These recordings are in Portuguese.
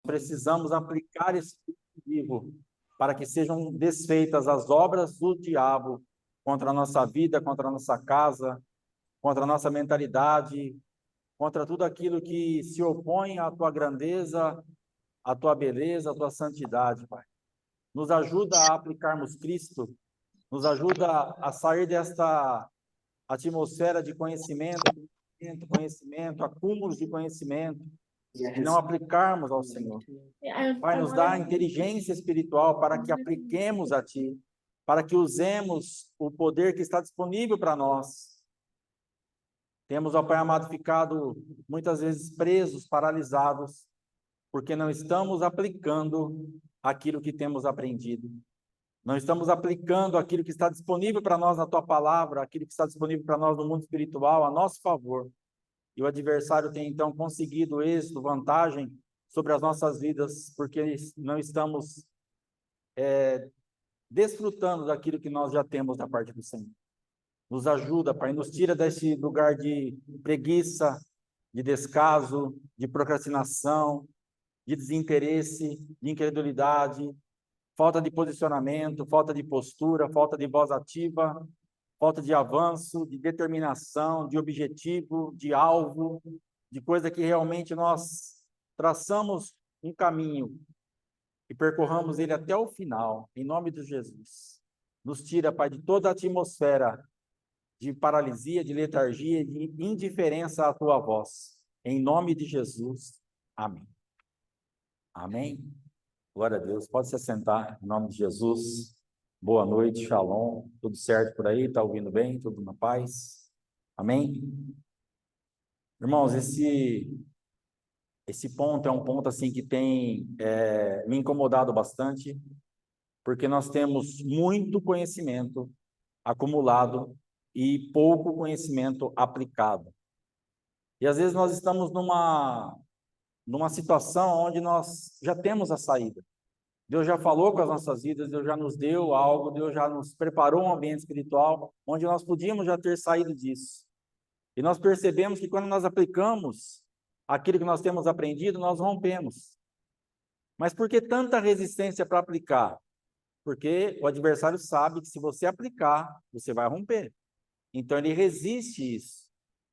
precisamos aplicar esse vivo para que sejam desfeitas as obras do diabo contra a nossa vida, contra a nossa casa, contra a nossa mentalidade, contra tudo aquilo que se opõe à tua grandeza, à tua beleza, à tua santidade, Pai. Nos ajuda a aplicarmos Cristo, nos ajuda a sair desta atmosfera de conhecimento, acúmulos de conhecimento, e não aplicarmos ao Senhor. Pai, nos dá inteligência espiritual para que apliquemos a Ti, para que usemos o poder que está disponível para nós. Temos, ó Pai amado, ficado muitas vezes presos, paralisados, porque não estamos aplicando aquilo que temos aprendido. Não estamos aplicando aquilo que está disponível para nós na Tua palavra, aquilo que está disponível para nós no mundo espiritual, a nosso favor. E o adversário tem, então, conseguido êxito, vantagem sobre as nossas vidas, porque não estamos desfrutando daquilo que nós já temos da parte do Senhor. Nos ajuda, Pai, nos tira desse lugar de preguiça, de descaso, de procrastinação, de desinteresse, de incredulidade, falta de posicionamento, falta de postura, falta de voz ativa, falta de avanço, de determinação, de objetivo, de alvo, de coisa que realmente nós traçamos um caminho e percorramos ele até o final, em nome de Jesus. Nos tira, Pai, de toda a atmosfera de paralisia, de letargia, de indiferença à Tua voz. Em nome de Jesus. Amém. Amém. Glória a Deus. Pode se assentar, em nome de Jesus. Boa noite, shalom. Tudo certo por aí? Está ouvindo bem? Tudo na paz? Amém? Irmãos, esse ponto é um ponto assim que tem me incomodado bastante, porque nós temos muito conhecimento acumulado e pouco conhecimento aplicado. E às vezes nós estamos numa situação onde nós já temos a saída. Deus já falou com as nossas vidas, Deus já nos deu algo, Deus já nos preparou um ambiente espiritual onde nós podíamos já ter saído disso. E nós percebemos que quando nós aplicamos aquilo que nós temos aprendido, nós rompemos. Mas por que tanta resistência para aplicar? Porque o adversário sabe que se você aplicar, você vai romper. Então ele resiste isso.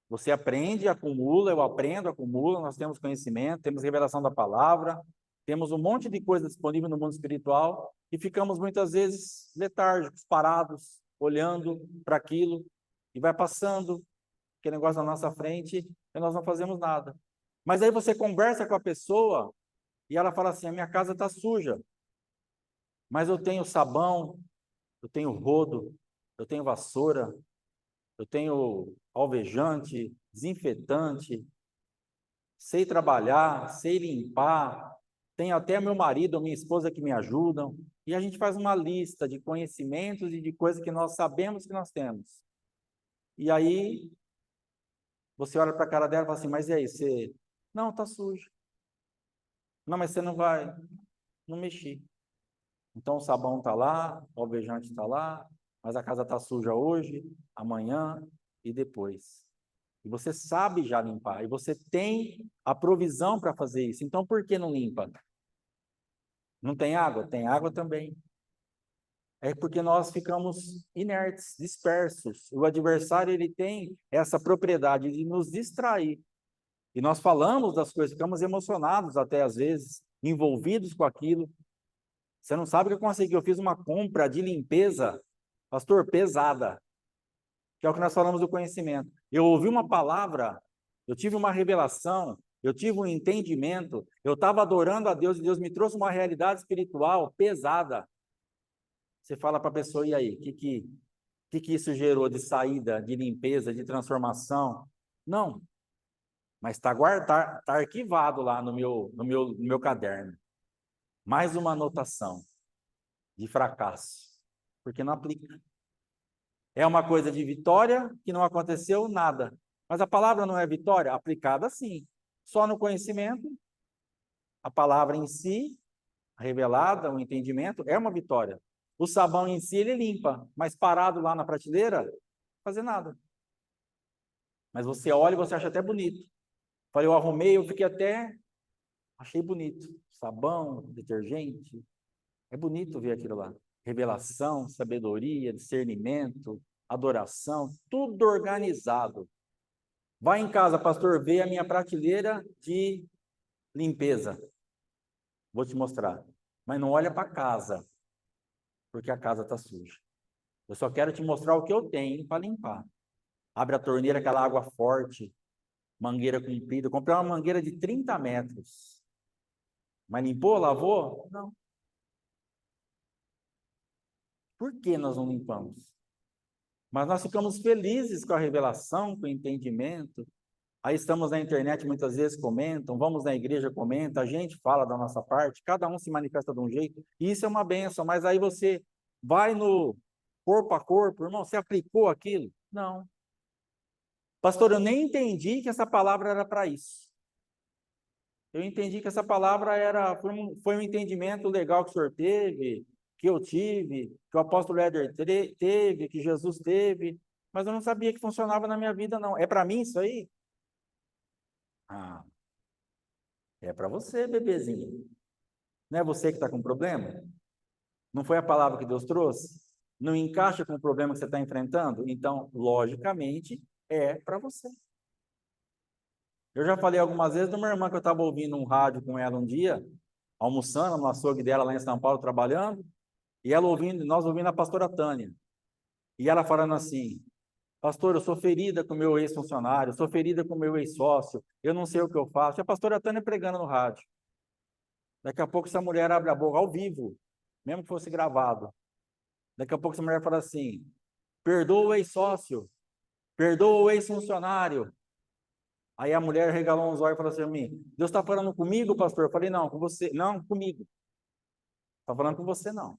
Você aprende, acumula, eu aprendo, acumulo, nós temos conhecimento, temos revelação da palavra, temos um monte de coisa disponível no mundo espiritual e ficamos muitas vezes letárgicos, parados, olhando para aquilo e vai passando aquele negócio na nossa frente e nós não fazemos nada. Mas aí você conversa com a pessoa e ela fala assim, a minha casa está suja, mas eu tenho sabão, eu tenho rodo, eu tenho vassoura, eu tenho alvejante, desinfetante, sei trabalhar, sei limpar, tenho até meu marido ou minha esposa que me ajudam, e a gente faz uma lista de conhecimentos e de coisas que nós sabemos que nós temos. E aí, você olha para a cara dela e fala assim, mas e aí, você... Não, está sujo. Não, mas você não vai... Não mexi. Então, o sabão está lá, o alvejante está lá, mas a casa está suja hoje, amanhã e depois. E você sabe já limpar, e você tem a provisão para fazer isso. Então, por que não limpa? Não tem água? Tem água também. É porque nós ficamos inertes, dispersos. O adversário, ele tem essa propriedade de nos distrair. E nós falamos das coisas, ficamos emocionados até às vezes, envolvidos com aquilo. Você não sabe o que eu consegui. Eu fiz uma compra de limpeza, pastor, pesada, que é o que nós falamos do conhecimento. Eu ouvi uma palavra, eu tive uma revelação, eu tive um entendimento, eu estava adorando a Deus e Deus me trouxe uma realidade espiritual pesada. Você fala para a pessoa, e aí, o que isso gerou de saída, de limpeza, de transformação? Não, mas está arquivado lá no meu caderno. Mais uma anotação de fracasso, porque não aplica. É uma coisa de vitória que não aconteceu nada. Mas a palavra não é vitória? Aplicada sim. Só no conhecimento, a palavra em si, revelada, o entendimento, é uma vitória. O sabão em si, ele limpa, mas parado lá na prateleira, não fazer nada. Mas você olha e você acha até bonito. Falei, eu arrumei, eu fiquei até... Achei bonito. sabão, detergente. É bonito ver aquilo lá. Revelação, sabedoria, discernimento, adoração, tudo organizado. Vai em casa, pastor, vê a minha prateleira de limpeza. Vou te mostrar. Mas não olha para casa, porque a casa está suja. Eu só quero te mostrar o que eu tenho para limpar. Abre a torneira, aquela água forte, mangueira comprida. Eu comprei uma mangueira de 30 metros. Mas limpou, lavou? Não. Por que nós não limpamos? Mas nós ficamos felizes com a revelação, com o entendimento. Aí estamos na internet, muitas vezes comentam, vamos na igreja, comenta, a gente fala da nossa parte, cada um se manifesta de um jeito, e isso é uma bênção, mas aí você vai no corpo a corpo, irmão, você aplicou aquilo? Não. Pastor, eu nem entendi que essa palavra era para isso. Eu entendi que essa palavra foi um entendimento legal que o senhor teve, que eu tive, que o apóstolo Éder teve, que Jesus teve, mas eu não sabia que funcionava na minha vida, não. É para mim isso aí? Ah, é para você, bebezinho. Não é você que está com problema? Não foi a palavra que Deus trouxe? Não encaixa com o problema que você está enfrentando? Então, logicamente, é para você. Eu já falei algumas vezes de uma irmã que eu estava ouvindo um rádio com ela um dia, almoçando no açougue dela lá em São Paulo, trabalhando, e ela ouvindo, nós ouvindo a pastora Tânia. E ela falando assim: pastor, eu sou ferida com o meu ex-funcionário, sou ferida com o meu ex-sócio, eu não sei o que eu faço. E a pastora Tânia pregando no rádio. Daqui a pouco essa mulher abre a boca ao vivo, mesmo que fosse gravado. Daqui a pouco essa mulher fala assim: perdoa o ex-sócio, perdoa o ex-funcionário. Aí a mulher regalou uns olhos e falou assim a mim: Deus está falando comigo, pastor? Eu falei: não, com você. Não, comigo. Está falando com você, não.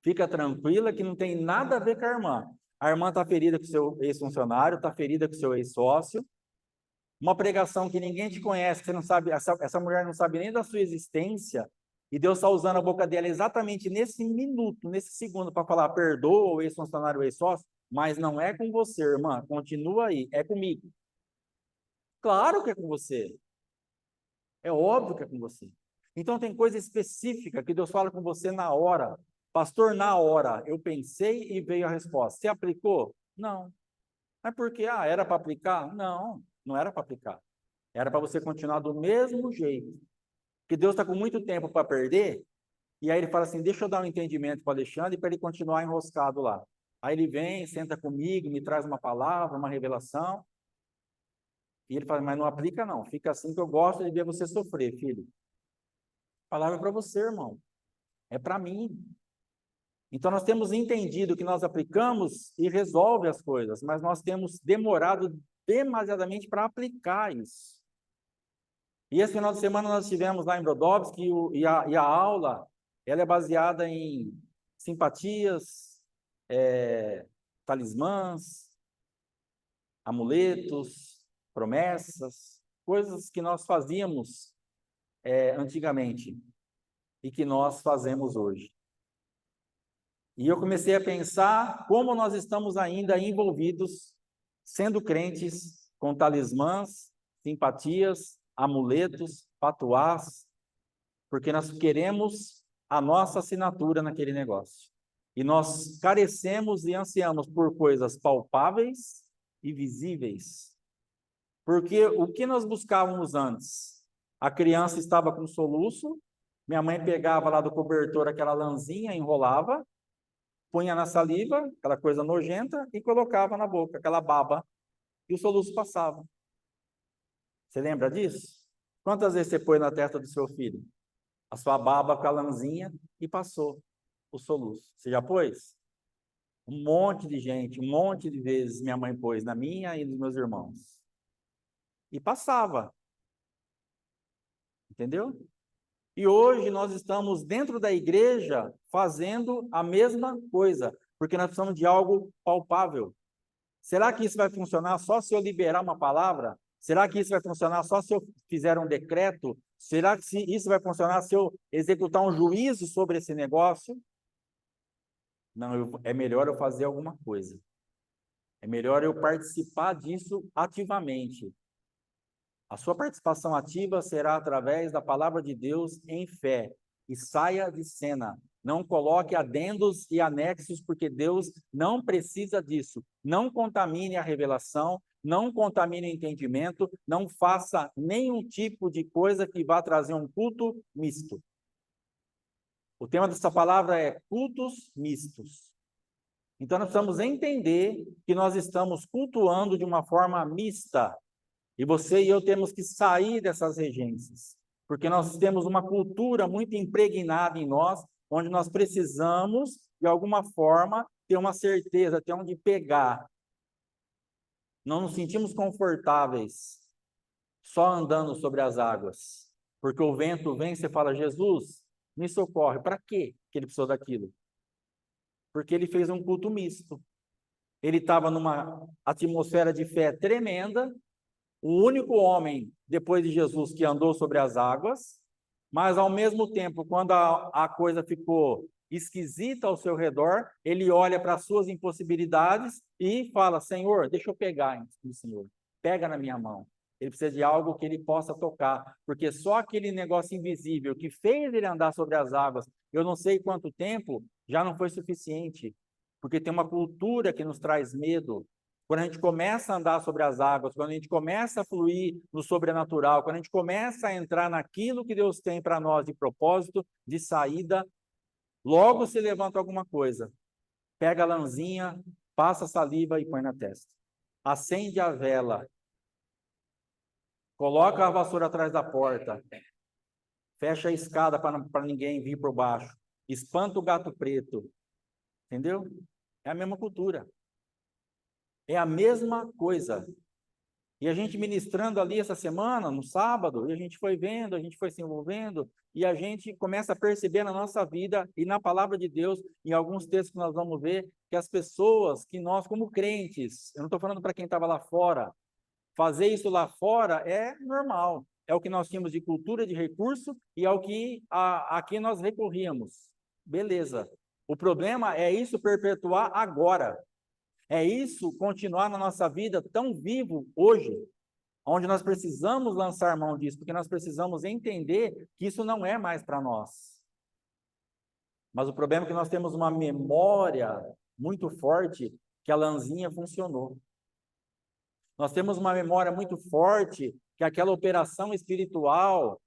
Fica tranquila que não tem nada a ver com a irmã. A irmã está ferida com o seu ex-funcionário, está ferida com o seu ex-sócio. Uma pregação que ninguém te conhece, que você não sabe, essa mulher não sabe nem da sua existência, e Deus está usando a boca dela exatamente nesse minuto, nesse segundo, para falar: perdoa o ex-funcionário, o ex-sócio, mas não é com você, irmã, continua aí, é comigo. Claro que é com você. É óbvio que é com você. Então tem coisa específica que Deus fala com você na hora. Pastor, na hora, eu pensei e veio a resposta. Você aplicou? Não. Mas por quê? Ah, era para aplicar? Não, não era para aplicar. Era para você continuar do mesmo jeito. Porque Deus está com muito tempo para perder, e aí ele fala assim: deixa eu dar um entendimento para o Alexandre para ele continuar enroscado lá. Aí ele vem, senta comigo, me traz uma palavra, uma revelação, e ele fala: mas não aplica não, fica assim que eu gosto de ver você sofrer, filho. A palavra é para você, irmão. É para mim. Então, nós temos entendido que nós aplicamos e resolve as coisas, mas nós temos demorado demasiadamente para aplicar isso. E esse final de semana nós estivemos lá em Brodowski e a aula, ela é baseada em simpatias, talismãs, amuletos, promessas, coisas que nós fazíamos antigamente e que nós fazemos hoje. E eu comecei a pensar como nós estamos ainda envolvidos, sendo crentes, com talismãs, simpatias, amuletos, patuás, porque nós queremos a nossa assinatura naquele negócio. E nós carecemos e ansiamos por coisas palpáveis e visíveis. Porque o que nós buscávamos antes? A criança estava com soluço, minha mãe pegava lá do cobertor aquela lãzinha, enrolava, punha na saliva, aquela coisa nojenta, e colocava na boca, aquela baba, e o soluço passava. Você lembra disso? Quantas vezes você pôs na testa do seu filho a sua baba com a lãzinha e passou o soluço? Você já pôs? Um monte de gente, um monte de vezes minha mãe pôs na minha e nos meus irmãos. E passava. Entendeu? E hoje nós estamos dentro da igreja fazendo a mesma coisa, porque nós precisamos de algo palpável. Será que isso vai funcionar só se eu liberar uma palavra? Será que isso vai funcionar só se eu fizer um decreto? Será que isso vai funcionar se eu executar um juízo sobre esse negócio? Não, é melhor eu fazer alguma coisa. É melhor eu participar disso ativamente. A sua participação ativa será através da palavra de Deus em fé. E saia de cena. Não coloque adendos e anexos, porque Deus não precisa disso. Não contamine a revelação, não contamine o entendimento, não faça nenhum tipo de coisa que vá trazer um culto misto. O tema dessa palavra é cultos mistos. Então, nós precisamos entender que nós estamos cultuando de uma forma mista. E você e eu temos que sair dessas regências, porque nós temos uma cultura muito impregnada em nós, onde nós precisamos, de alguma forma, ter uma certeza, ter onde pegar. Não nos sentimos confortáveis só andando sobre as águas, porque o vento vem e você fala, Jesus, me socorre. Para quê que ele precisou daquilo? Porque ele fez um culto misto. Ele estava numa atmosfera de fé tremenda, o único homem, depois de Jesus, que andou sobre as águas, mas, ao mesmo tempo, quando a coisa ficou esquisita ao seu redor, ele olha para as suas impossibilidades e fala, Senhor, deixa eu pegar, Senhor, pega na minha mão. Ele precisa de algo que ele possa tocar, porque só aquele negócio invisível que fez ele andar sobre as águas, eu não sei quanto tempo, já não foi suficiente, porque tem uma cultura que nos traz medo. Quando a gente começa a andar sobre as águas, quando a gente começa a fluir no sobrenatural, quando a gente começa a entrar naquilo que Deus tem para nós de propósito, de saída, logo se levanta alguma coisa. Pega a lãzinha, passa a saliva e põe na testa. Acende a vela. Coloca a vassoura atrás da porta. Fecha a escada para ninguém vir por baixo. Espanta o gato preto. Entendeu? É a mesma cultura. É a mesma coisa. E a gente ministrando ali essa semana, no sábado, e a gente foi vendo, a gente foi se envolvendo, e a gente começa a perceber na nossa vida e na palavra de Deus, em alguns textos que nós vamos ver, que as pessoas, que nós como crentes, eu não estou falando para quem estava lá fora, fazer isso lá fora é normal, é o que nós tínhamos de cultura, de recurso, e é o que aqui nós recorríamos. Beleza. O problema é isso perpetuar agora. É isso continuar na nossa vida tão vivo hoje, onde nós precisamos lançar mão disso, porque nós precisamos entender que isso não é mais para nós. Mas o problema é que nós temos uma memória muito forte que a lãzinha funcionou. Nós temos uma memória muito forte que aquela operação espiritual,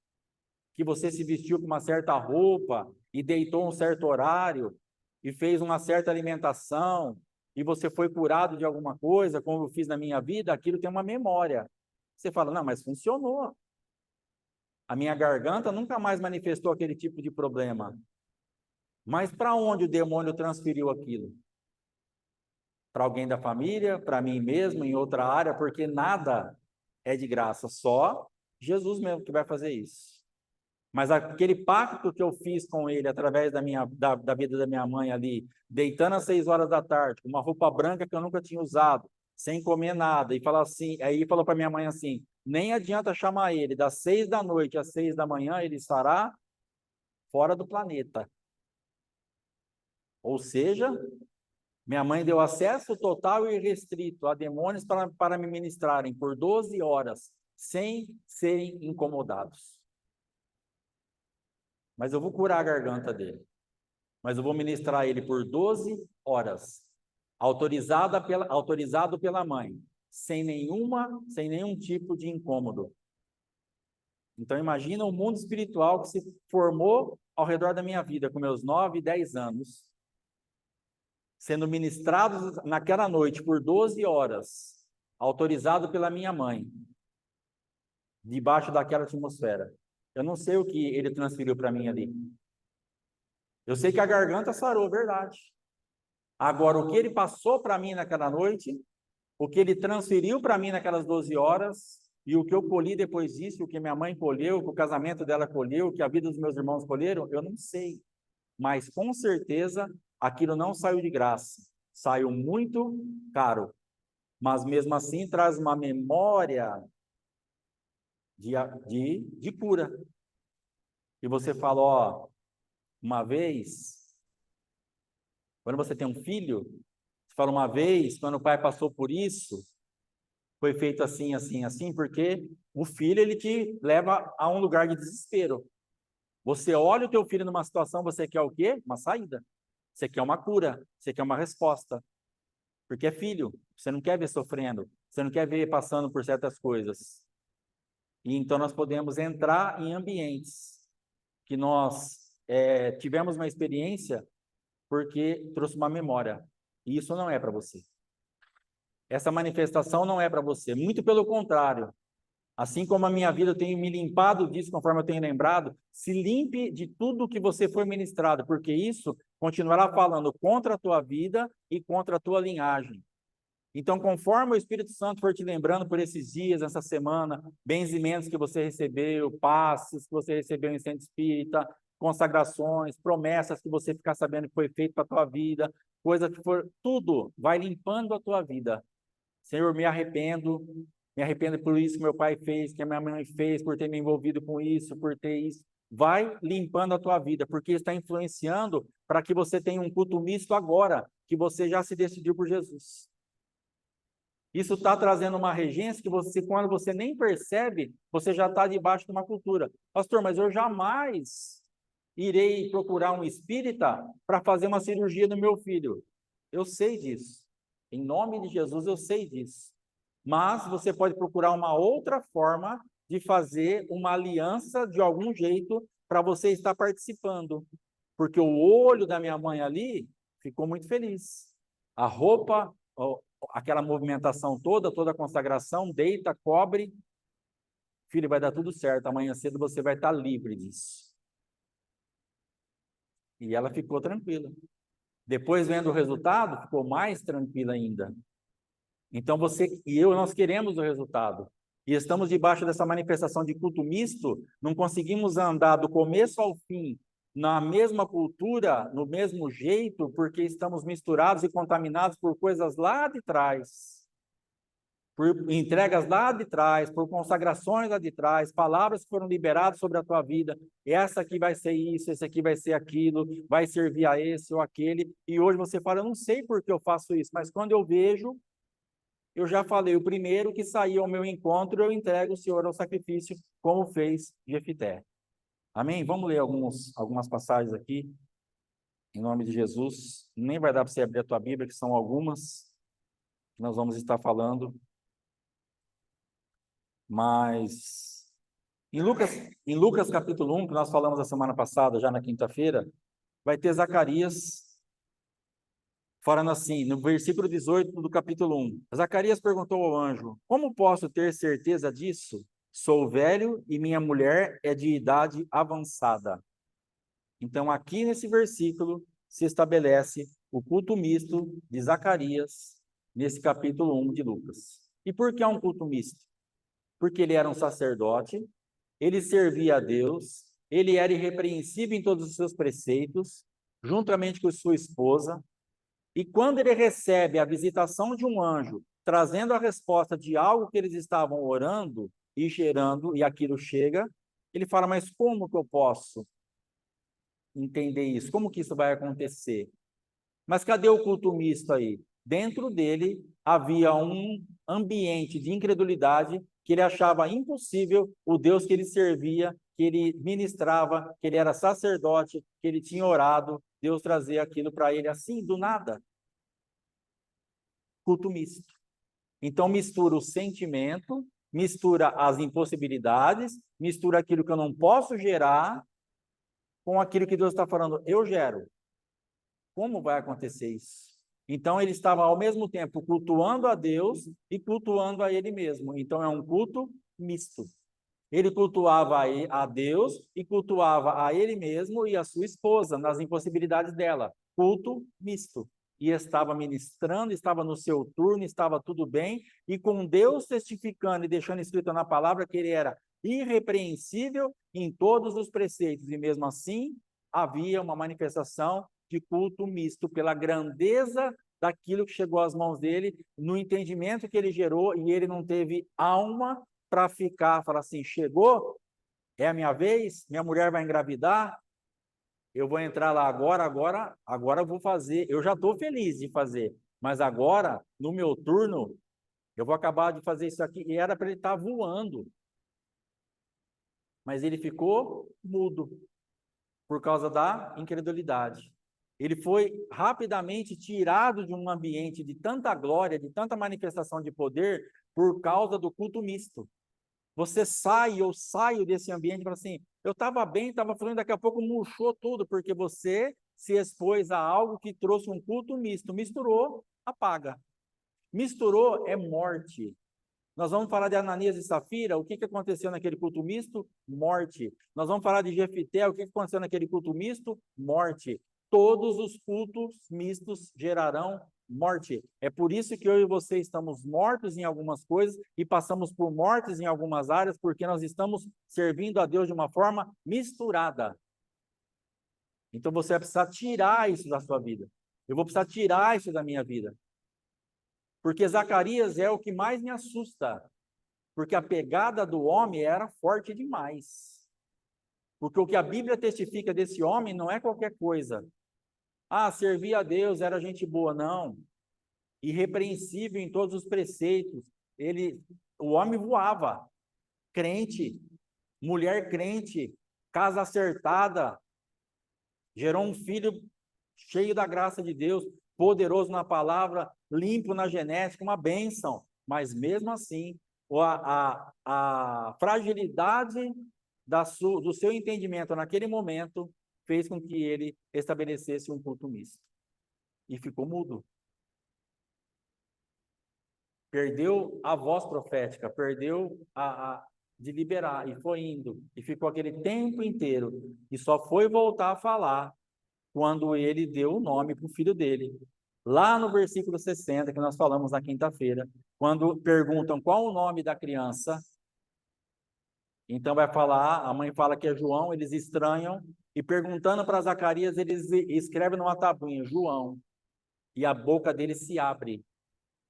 que você se vestiu com uma certa roupa e deitou um certo horário e fez uma certa alimentação, e você foi curado de alguma coisa, como eu fiz na minha vida, aquilo tem uma memória. Você fala, não, mas funcionou. A minha garganta nunca mais manifestou aquele tipo de problema. Mas para onde o demônio transferiu aquilo? Para alguém da família, para mim mesmo, em outra área, porque nada é de graça, só Jesus mesmo que vai fazer isso. Mas aquele pacto que eu fiz com ele através da vida da minha mãe ali, deitando às 6 horas da tarde, com uma roupa branca que eu nunca tinha usado, sem comer nada, e falar assim, aí falou para minha mãe assim, nem adianta chamar ele, das 6 da noite às 6 da manhã, ele estará fora do planeta. Ou seja, minha mãe deu acesso total e restrito a demônios para me ministrarem por 12 horas, sem serem incomodados. Mas eu vou curar a garganta dele. Mas eu vou ministrar ele por 12 horas, autorizado pela mãe, sem nenhum tipo de incômodo. Então imagina o mundo espiritual que se formou ao redor da minha vida, com meus 9, 10 anos, sendo ministrados naquela noite por 12 horas, autorizado pela minha mãe, debaixo daquela atmosfera. Eu não sei o que ele transferiu para mim ali. Eu sei que a garganta sarou, verdade. Agora, o que ele passou para mim naquela noite, o que ele transferiu para mim naquelas 12 horas, e o que eu colhi depois disso, o que minha mãe colheu, o que o casamento dela colheu, o que a vida dos meus irmãos colheram, eu não sei. Mas, com certeza, aquilo não saiu de graça. Saiu muito caro. Mas, mesmo assim, traz uma memória de cura. E você fala, ó, uma vez, quando você tem um filho, você fala, uma vez, quando o pai passou por isso, foi feito assim, assim, assim, porque o filho, ele te leva a um lugar de desespero. Você olha o teu filho numa situação, você quer o quê? Uma saída. Você quer uma cura, você quer uma resposta. Porque é filho, você não quer ver sofrendo, você não quer ver passando por certas coisas. E então nós podemos entrar em ambientes que nós tivemos uma experiência porque trouxe uma memória. E isso não é para você. Essa manifestação não é para você. Muito pelo contrário. Assim como a minha vida, eu tenho me limpado disso, conforme eu tenho lembrado, se limpe de tudo que você foi ministrado, porque isso continuará falando contra a tua vida e contra a tua linhagem. Então, conforme o Espírito Santo for te lembrando por esses dias, essa semana, benzimentos que você recebeu, passes que você recebeu em centro espírita, consagrações, promessas que você ficar sabendo que foi feito para a tua vida, coisa que for, tudo vai limpando a tua vida. Senhor, me arrependo por isso que meu pai fez, que a minha mãe fez, por ter me envolvido com isso, por ter isso. Vai limpando a tua vida, porque está influenciando para que você tenha um culto misto agora, que você já se decidiu por Jesus. Isso está trazendo uma regência que você, quando você nem percebe, você já está debaixo de uma cultura. Pastor, mas eu jamais irei procurar um espírita para fazer uma cirurgia no meu filho. Eu sei disso. Em nome de Jesus, eu sei disso. Mas você pode procurar uma outra forma de fazer uma aliança de algum jeito para você estar participando. Porque o olho da minha mãe ali ficou muito feliz. A roupa, aquela movimentação toda, toda a consagração, deita, cobre. Filho, vai dar tudo certo. Amanhã cedo você vai estar livre disso. E ela ficou tranquila. Depois, vendo o resultado, ficou mais tranquila ainda. Então, você e eu, nós queremos o resultado. E estamos debaixo dessa manifestação de culto misto, não conseguimos andar do começo ao fim na mesma cultura, no mesmo jeito, porque estamos misturados e contaminados por coisas lá de trás, por entregas lá de trás, por consagrações lá de trás, palavras que foram liberadas sobre a tua vida. Essa aqui vai ser isso, esse aqui vai ser aquilo, vai servir a esse ou aquele. E hoje você fala, eu não sei por que eu faço isso, mas quando eu vejo, eu já falei, o primeiro que sair ao meu encontro, eu entrego o Senhor ao sacrifício, como fez Jefité. Amém? Vamos ler algumas passagens aqui, em nome de Jesus. Nem vai dar para você abrir a tua Bíblia, que são algumas que nós vamos estar falando. Mas em Lucas capítulo 1, que nós falamos a semana passada, já na quinta-feira, vai ter Zacarias falando assim, no versículo 18 do capítulo 1. Zacarias perguntou ao anjo, como posso ter certeza disso? Sou velho e minha mulher é de idade avançada. Então, aqui nesse versículo, se estabelece o culto misto de Zacarias, nesse capítulo 1 de Lucas. E por que é um culto misto? Porque ele era um sacerdote, ele servia a Deus, ele era irrepreensível em todos os seus preceitos, juntamente com sua esposa, e quando ele recebe a visitação de um anjo, trazendo a resposta de algo que eles estavam orando e gerando, e aquilo chega, ele fala, mas como que eu posso entender isso? Como que isso vai acontecer? Mas cadê o culto misto aí? Dentro dele havia um ambiente de incredulidade que ele achava impossível o Deus que ele servia, que ele ministrava, que ele era sacerdote, que ele tinha orado, Deus trazer aquilo para ele assim, do nada. Culto misto. Então mistura o sentimento, mistura as impossibilidades, mistura aquilo que eu não posso gerar com aquilo que Deus está falando, eu gero. Como vai acontecer isso? Então ele estava ao mesmo tempo cultuando a Deus e cultuando a ele mesmo. Então é um culto misto. Ele cultuava a Deus e cultuava a ele mesmo e a sua esposa nas impossibilidades dela. Culto misto. E estava ministrando, estava no seu turno, estava tudo bem, e com Deus testificando e deixando escrito na palavra que ele era irrepreensível em todos os preceitos, e mesmo assim havia uma manifestação de culto misto pela grandeza daquilo que chegou às mãos dele, no entendimento que ele gerou, e ele não teve alma para ficar, falar assim, chegou, é a minha vez, minha mulher vai engravidar, eu vou entrar lá agora eu vou fazer, eu já estou feliz de fazer, mas agora, no meu turno, Eu vou acabar de fazer isso aqui. E era para ele estar voando. Mas ele ficou mudo por causa da incredulidade. Ele foi rapidamente tirado de um ambiente de tanta glória, de tanta manifestação de poder, por causa do culto misto. Você sai, eu saio desse ambiente e fala assim, eu estava bem, estava fluindo, daqui a pouco murchou tudo, porque você se expôs a algo que trouxe um culto misto. Misturou, apaga. Misturou é morte. Nós vamos falar de Ananias e Safira, o que aconteceu naquele culto misto? Morte. Nós vamos falar de Jefité, o que aconteceu naquele culto misto? Morte. Todos os cultos mistos gerarão morte. É por isso que eu e você estamos mortos em algumas coisas e passamos por mortes em algumas áreas, porque nós estamos servindo a Deus de uma forma misturada. Então você vai precisar tirar isso da sua vida. Eu vou precisar tirar isso da minha vida. Porque Zacarias é o que mais me assusta. Porque a pegada do homem era forte demais. Porque o que a Bíblia testifica desse homem não é qualquer coisa. Ah, servia a Deus, era gente boa. Não. Irrepreensível em todos os preceitos. O homem voava. Crente, mulher crente, casa acertada. Gerou um filho cheio da graça de Deus, poderoso na palavra, limpo na genética, uma bênção. Mas mesmo assim, a fragilidade do seu entendimento naquele momento fez com que ele estabelecesse um culto misto. E ficou mudo. Perdeu a voz profética, perdeu de liberar, e foi indo. E ficou aquele tempo inteiro. E só foi voltar a falar quando ele deu o nome para o filho dele. Lá no versículo 60, que nós falamos na quinta-feira, quando perguntam qual o nome da criança, então vai falar, a mãe fala que é João, eles estranham, e perguntando para Zacarias, eles escrevem numa tabuinha, João, e a boca dele se abre.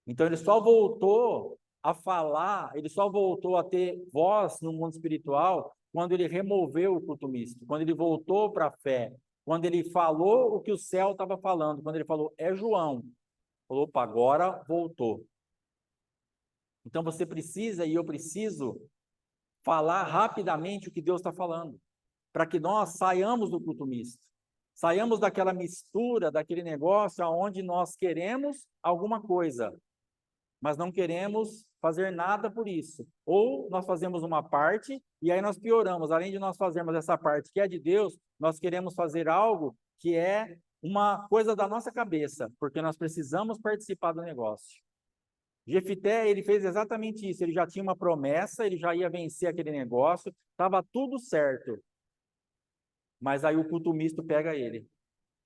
Então ele só voltou a falar, ele só voltou a ter voz no mundo espiritual quando ele removeu o culto misto, quando ele voltou para a fé, quando ele falou o que o céu estava falando, quando ele falou, é João. Falou, opa, agora voltou. Então você precisa, e eu preciso, falar rapidamente o que Deus está falando, para que nós saiamos do culto misto, saiamos daquela mistura, daquele negócio onde nós queremos alguma coisa, mas não queremos fazer nada por isso. Ou nós fazemos uma parte e aí nós pioramos. Além de nós fazermos essa parte que é de Deus, nós queremos fazer algo que é uma coisa da nossa cabeça, porque nós precisamos participar do negócio. Jefité, ele fez exatamente isso. Ele já tinha uma promessa, ele já ia vencer aquele negócio, estava tudo certo. Mas aí o culto misto pega ele.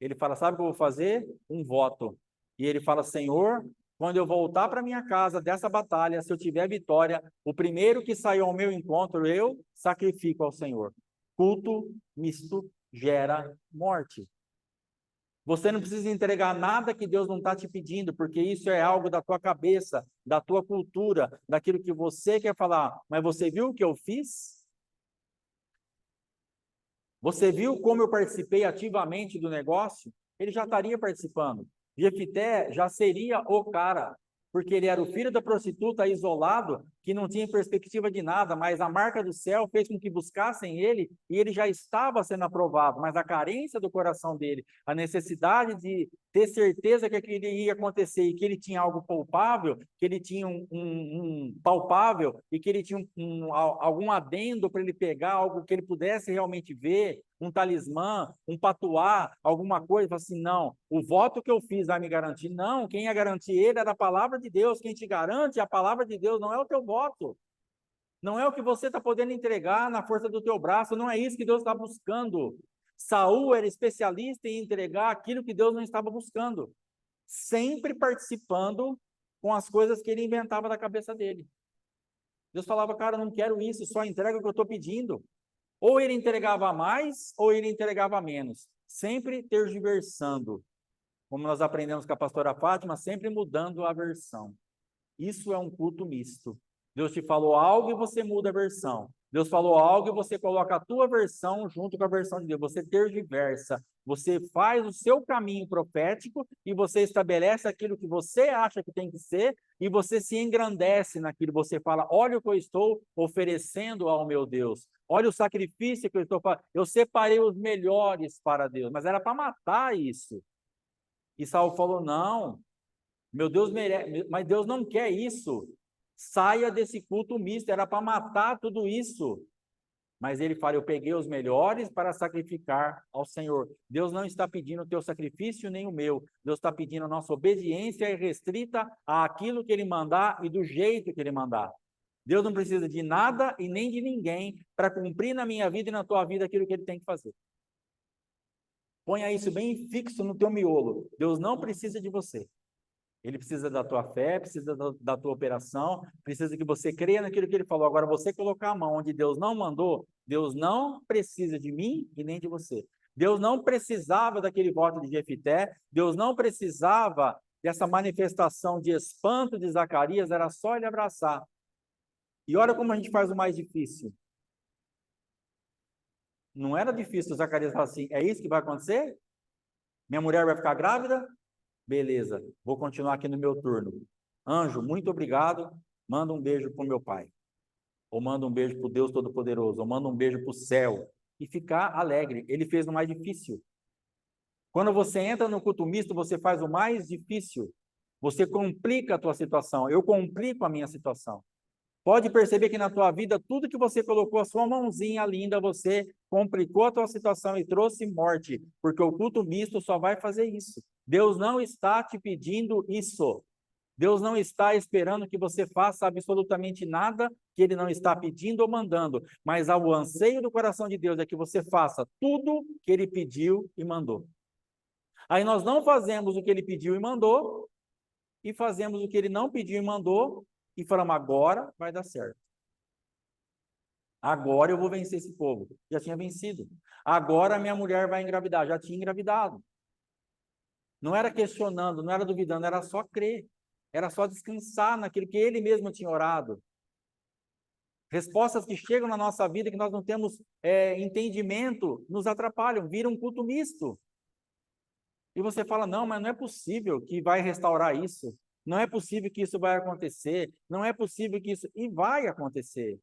Ele fala, sabe o que eu vou fazer? Um voto. E ele fala, Senhor, quando eu voltar para minha casa dessa batalha, se eu tiver vitória, o primeiro que sair ao meu encontro, eu sacrifico ao Senhor. Culto misto gera morte. Você não precisa entregar nada que Deus não está te pedindo, porque isso é algo da tua cabeça, da tua cultura, daquilo que você quer falar. Mas você viu o que eu fiz? Você viu como eu participei ativamente do negócio? Ele já estaria participando. Jefité já seria o cara, porque ele era o filho da prostituta isolado, que não tinha perspectiva de nada, mas a marca do céu fez com que buscassem ele, e ele já estava sendo aprovado, mas a carência do coração dele, a necessidade de ter certeza que aquilo ia acontecer, e que ele tinha algo palpável, que ele tinha um palpável, e que ele tinha algum adendo para ele pegar, algo que ele pudesse realmente ver, um talismã, um patuá, alguma coisa, fala assim, não, o voto que eu fiz vai me garantir. Não, quem ia garantir ele era a palavra de Deus, quem te garante a palavra de Deus, não é o teu voto. Não é o que você está podendo entregar na força do teu braço, não é isso que Deus está buscando. Saul era especialista em entregar aquilo que Deus não estava buscando, sempre participando com as coisas que ele inventava da cabeça dele. Deus falava, cara, eu não quero isso, só entrega o que eu estou pedindo. Ou ele entregava mais, ou ele entregava menos. Sempre tergiversando. Como nós aprendemos com a pastora Fátima, sempre mudando a versão. Isso é um culto misto. Deus te falou algo e você muda a versão. Deus falou algo e você coloca a tua versão junto com a versão de Deus. Você tergiversa. Você faz o seu caminho profético e você estabelece aquilo que você acha que tem que ser e você se engrandece naquilo. Você fala, olha o que eu estou oferecendo ao meu Deus. Olha o sacrifício que eu estou fazendo. Eu separei os melhores para Deus, mas era para matar isso. E Saul falou, não, meu Deus merece, mas Deus não quer isso. Saia desse culto misto, era para matar tudo isso. Mas ele fala, eu peguei os melhores para sacrificar ao Senhor. Deus não está pedindo o teu sacrifício nem o meu. Deus está pedindo a nossa obediência restrita àquilo que ele mandar e do jeito que ele mandar. Deus não precisa de nada e nem de ninguém para cumprir na minha vida e na tua vida aquilo que ele tem que fazer. Ponha isso bem fixo no teu miolo. Deus não precisa de você. Ele precisa da tua fé, precisa da tua operação, precisa que você creia naquilo que ele falou. Agora, você colocar a mão onde Deus não mandou, Deus não precisa de mim e nem de você. Deus não precisava daquele voto de Jefité, Deus não precisava dessa manifestação de espanto de Zacarias, era só ele abraçar. E olha como a gente faz o mais difícil. Não era difícil o Zacarias falar assim, é isso que vai acontecer? Minha mulher vai ficar grávida? Beleza, vou continuar aqui no meu turno. Anjo, muito obrigado. Manda um beijo para o meu pai. Ou manda um beijo para o Deus Todo-Poderoso. Ou manda um beijo para o céu. E ficar alegre. Ele fez o mais difícil. Quando você entra no culto misto, você faz o mais difícil. Você complica a tua situação. Eu complico a minha situação. Pode perceber que na tua vida, tudo que você colocou a sua mãozinha linda, você complicou a tua situação e trouxe morte, porque o culto misto só vai fazer isso. Deus não está te pedindo isso. Deus não está esperando que você faça absolutamente nada que Ele não está pedindo ou mandando, mas o anseio do coração de Deus é que você faça tudo que Ele pediu e mandou. Aí nós não fazemos o que Ele pediu e mandou, e fazemos o que Ele não pediu e mandou, e falamos, agora vai dar certo. Agora eu vou vencer esse povo. Já tinha vencido. Agora minha mulher vai engravidar. Já tinha engravidado. Não era questionando, não era duvidando, era só crer. Era só descansar naquilo que ele mesmo tinha orado. Respostas que chegam na nossa vida que nós não temos entendimento, nos atrapalham, viram um culto misto. E você fala, não, mas não é possível que vai restaurar isso. Não é possível que isso vai acontecer. Não é possível que isso... E vai acontecer.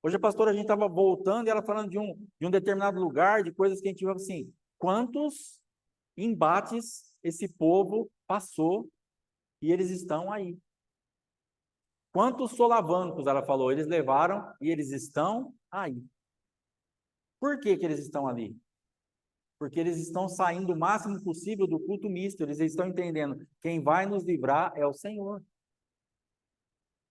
Hoje a pastora, a gente estava voltando e ela falando de um determinado lugar, de coisas que a gente viu assim, quantos embates esse povo passou e eles estão aí. Quantos solavancos, ela falou, eles levaram e eles estão aí. Por que que eles estão ali? Porque eles estão saindo o máximo possível do culto misto, eles estão entendendo, quem vai nos livrar é o Senhor.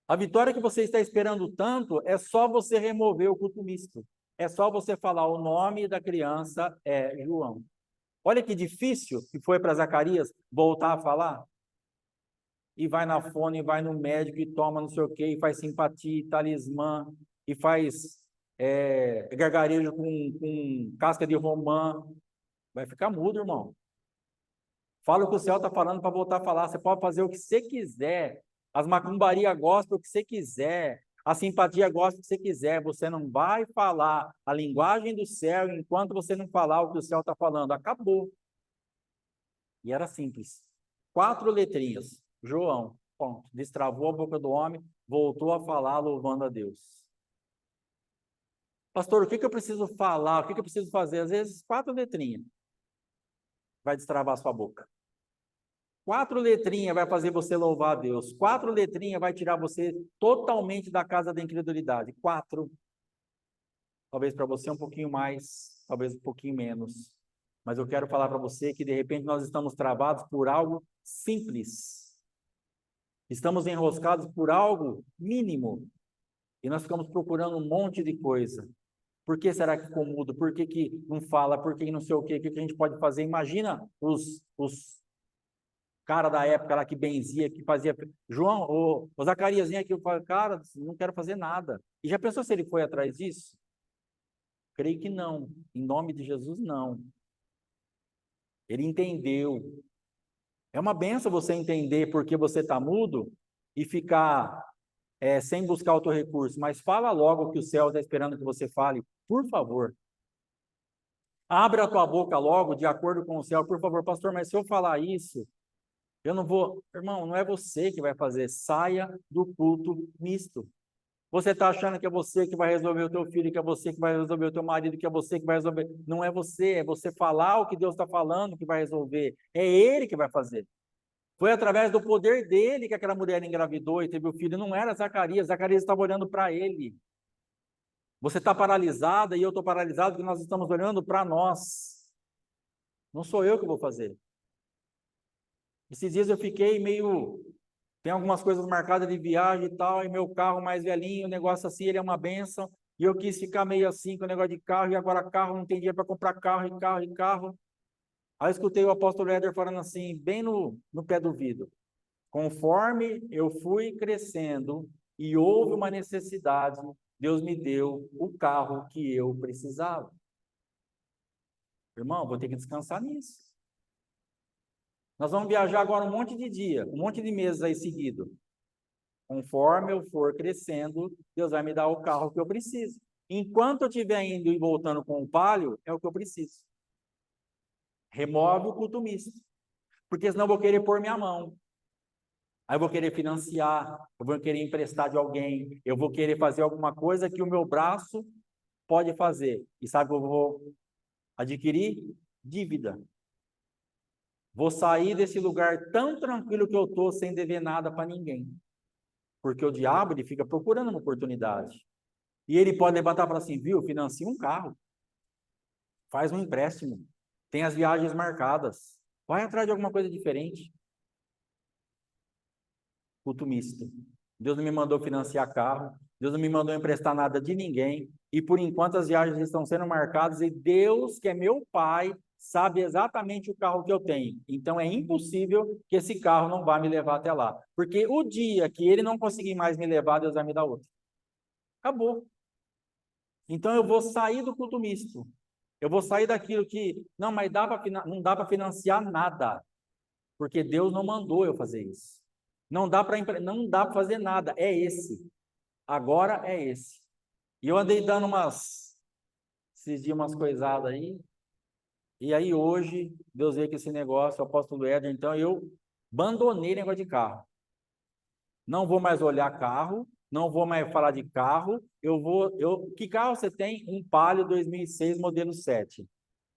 A vitória que você está esperando tanto é só você remover o culto misto. É só você falar o nome da criança é João. Olha que difícil que foi para Zacarias voltar a falar. E vai na fone, e vai no médico, e toma não sei o quê, e faz simpatia, e talismã, e faz gargarejo com casca de romã. Vai ficar mudo, irmão. Fala o que o céu está falando para voltar a falar. Você pode fazer o que você quiser. As macumbarias gostam o que você quiser. A simpatia gosta o que você quiser. Você não vai falar a linguagem do céu enquanto você não falar o que o céu está falando. Acabou. E era simples. 4 letrinhas. João. Ponto. Destravou a boca do homem, voltou a falar louvando a Deus. Pastor, o que eu preciso falar? O que eu preciso fazer? Às vezes, 4 letrinhas. Vai destravar a sua boca. 4 letrinhas vai fazer você louvar a Deus. 4 letrinhas vai tirar você totalmente da casa da incredulidade. 4. Talvez para você um pouquinho mais, talvez um pouquinho menos. Mas eu quero falar para você que de repente nós estamos travados por algo simples. Estamos enroscados por algo mínimo. E nós ficamos procurando um monte de coisa. Por que será que ficou mudo? Por que que não fala? Por que não sei o quê? O que a gente pode fazer? Imagina os cara da época lá que benzia, que fazia... João, o Zacariazinho aqui, eu falo, cara, não quero fazer nada. E já pensou se ele foi atrás disso? Creio que não. Em nome de Jesus, não. Ele entendeu. É uma benção você entender porque você está mudo e ficar sem buscar outro recurso, mas fala logo o que o céu está esperando que você fale, por favor. Abre a tua boca logo, de acordo com o céu, por favor, pastor, mas se eu falar isso, eu não vou... Irmão, não é você que vai fazer, saia do culto misto. Você está achando que é você que vai resolver o teu filho, que é você que vai resolver o teu marido, que é você que vai resolver. Não é você falar o que Deus está falando que vai resolver. É Ele que vai fazer. Foi através do poder dele que aquela mulher engravidou e teve o filho. Não era Zacarias, Zacarias estava olhando para ele. Você está paralisada e eu estou paralisado porque nós estamos olhando para nós. Não sou eu que vou fazer. Esses dias eu fiquei meio... Tem algumas coisas marcadas de viagem e tal, e meu carro mais velhinho, o negócio assim, ele é uma benção. E eu quis ficar meio assim com o negócio de carro, e agora carro, não tem dinheiro para comprar carro, e carro, e carro. Aí eu escutei o apóstolo Éder falando assim, bem no pé do vidro. Conforme eu fui crescendo e houve uma necessidade, Deus me deu o carro que eu precisava. Irmão, vou ter que descansar nisso. Nós vamos viajar agora um monte de dia, um monte de meses aí seguido. Conforme eu for crescendo, Deus vai me dar o carro que eu preciso. Enquanto eu estiver indo e voltando com o palio, é o que eu preciso. Remove o culto misto. Porque senão eu vou querer pôr minha mão. Aí eu vou querer financiar, eu vou querer emprestar de alguém, eu vou querer fazer alguma coisa que o meu braço pode fazer. E sabe o que eu vou adquirir? Dívida. Vou sair desse lugar tão tranquilo que eu estou, sem dever nada para ninguém. Porque o diabo, ele fica procurando uma oportunidade. E ele pode levantar e falar assim, viu, financia um carro, faz um empréstimo, tem as viagens marcadas, vai atrás de alguma coisa diferente. Culto misto. Deus não me mandou financiar carro, Deus não me mandou emprestar nada de ninguém, e por enquanto as viagens estão sendo marcadas, e Deus, que é meu pai, sabe exatamente o carro que eu tenho. Então é impossível que esse carro não vá me levar até lá. Porque o dia que ele não conseguir mais me levar, Deus vai me dar outro. Acabou. Então eu vou sair do culto misto. Eu vou sair daquilo que, não, mas não dá para financiar nada, porque Deus não mandou eu fazer isso. Não dá para fazer nada, é esse. Agora é esse. E eu andei dando esses dias umas coisadas aí, e aí hoje, Deus veio com esse negócio, o apóstolo Éder, então eu abandonei o negócio de carro. Não vou mais olhar carro, não vou mais falar de carro, que carro você tem? Um Palio 2006, modelo 7.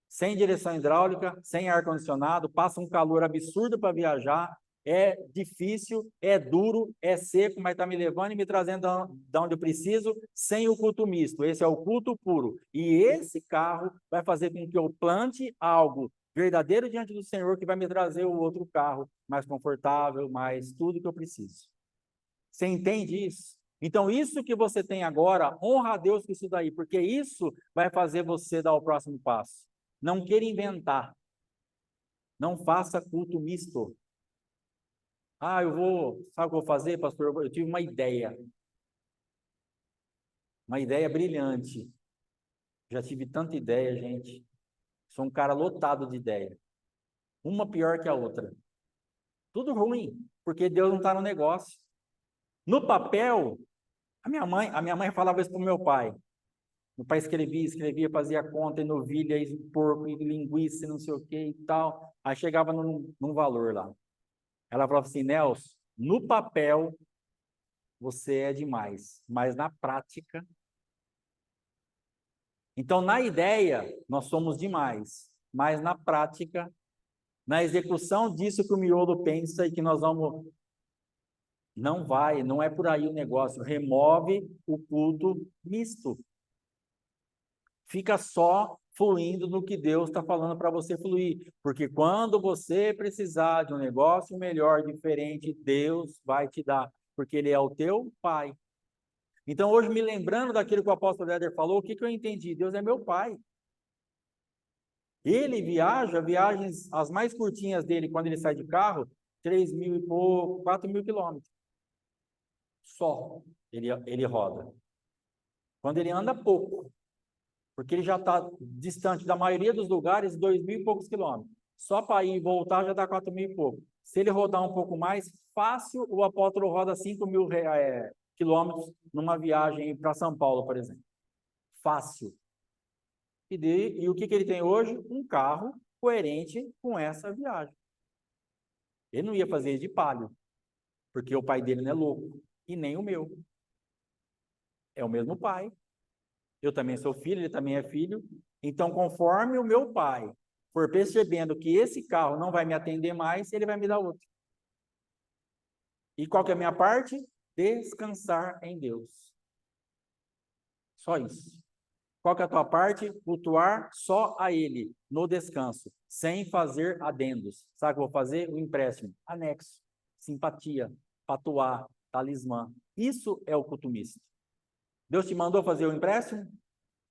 Sem direção hidráulica, sem ar-condicionado, passa um calor absurdo para viajar, é difícil, é duro, é seco, mas está me levando e me trazendo da onde eu preciso, sem o culto misto. Esse é o culto puro. E esse carro vai fazer com que eu plante algo verdadeiro diante do Senhor, que vai me trazer o outro carro mais confortável, mais tudo que eu preciso. Você entende isso? Então, isso que você tem agora, honra a Deus com isso daí, porque isso vai fazer você dar o próximo passo. Não queira inventar. Não faça culto misto. Ah, sabe o que eu vou fazer, pastor? Eu tive uma ideia. Uma ideia brilhante. Já tive tanta ideia, gente. Sou um cara lotado de ideia. Uma pior que a outra. Tudo ruim, porque Deus não está no negócio. No papel, a minha mãe falava isso para o meu pai. Meu pai escrevia, fazia conta, e novilha, e porco, e linguiça, e não sei o que e tal. Aí chegava num valor lá. Ela falava assim, Nelson, no papel você é demais, mas na prática... Então, na ideia, nós somos demais, mas na prática, na execução disso que o miolo pensa e que nós vamos... não é por aí o negócio. Remove o culto misto. Fica só fluindo no que Deus está falando para você fluir. Porque quando você precisar de um negócio melhor, diferente, Deus vai te dar. Porque Ele é o teu Pai. Então, hoje, me lembrando daquilo que o apóstolo Éder falou, o que eu entendi? Deus é meu Pai. Ele viaja, viagens as mais curtinhas dele, quando ele sai de carro, 3.000 e pouco, 4.000 quilômetros. Só ele roda. Quando ele anda pouco, porque ele já está distante da maioria dos lugares, 2.000 e poucos quilômetros. Só para ir e voltar já dá 4.000 e pouco. Se ele rodar um pouco mais, fácil, o apóstolo roda 5.000 quilômetros numa viagem para São Paulo, por exemplo. Fácil. E o que ele tem hoje? Um carro coerente com essa viagem. Ele não ia fazer de palio, porque o pai dele não é louco, e nem o meu. É o mesmo pai. Eu também sou filho, ele também é filho. Então, conforme o meu pai for percebendo que esse carro não vai me atender mais, ele vai me dar outro. E qual que é a minha parte? Descansar em Deus. Só isso. Qual que é a tua parte? Cultuar só a Ele, no descanso, sem fazer adendos. Sabe o que eu vou fazer? O empréstimo. Anexo, simpatia, patuá, talismã. Isso é o culto misto. Deus te mandou fazer o empréstimo?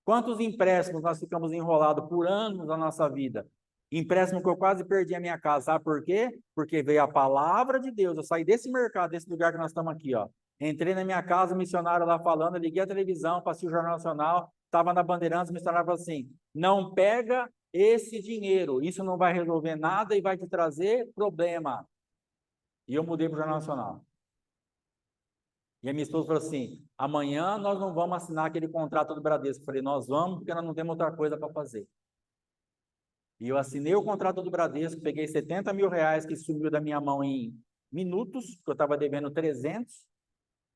Quantos empréstimos nós ficamos enrolados por anos da nossa vida? Empréstimo que eu quase perdi a minha casa. Sabe por quê? Porque veio a palavra de Deus. Eu saí desse mercado, desse lugar que nós estamos aqui, ó. Entrei na minha casa, o missionário lá falando, eu liguei a televisão, passei o Jornal Nacional, estava na Bandeirantes, o missionário falou assim, não pega esse dinheiro, isso não vai resolver nada e vai te trazer problema. E eu mudei para o Jornal Nacional. E a minha esposa falou assim, amanhã nós não vamos assinar aquele contrato do Bradesco. Eu falei, nós vamos porque nós não temos outra coisa para fazer. E eu assinei o contrato do Bradesco, peguei 70 mil reais que sumiu da minha mão em minutos, porque eu estava devendo 300.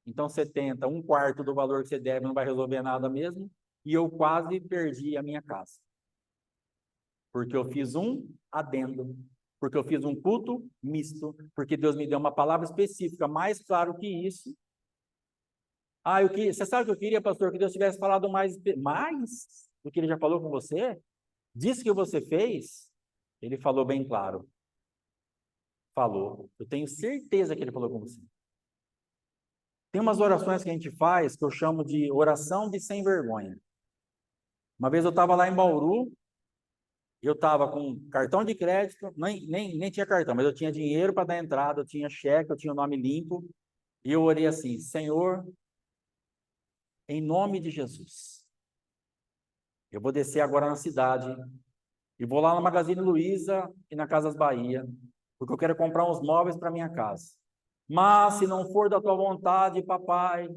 Então 70, um quarto do valor que você deve não vai resolver nada mesmo. E eu quase perdi a minha casa. Porque eu fiz um adendo. Porque eu fiz um culto misto. Porque Deus me deu uma palavra específica, mais claro que isso. Você sabe o que eu queria, pastor? Que Deus tivesse falado mais do que ele já falou com você? Disse que você fez, ele falou bem claro. Falou. Eu tenho certeza que ele falou com você. Tem umas orações que a gente faz que eu chamo de oração de sem vergonha. Uma vez eu estava lá em Bauru, eu estava com cartão de crédito, nem tinha cartão, mas eu tinha dinheiro para dar entrada, eu tinha cheque, eu tinha o nome limpo, e eu orei assim, Senhor, em nome de Jesus, eu vou descer agora na cidade, e vou lá na Magazine Luiza e na Casas Bahia, porque eu quero comprar uns móveis para minha casa. Mas, se não for da tua vontade, papai,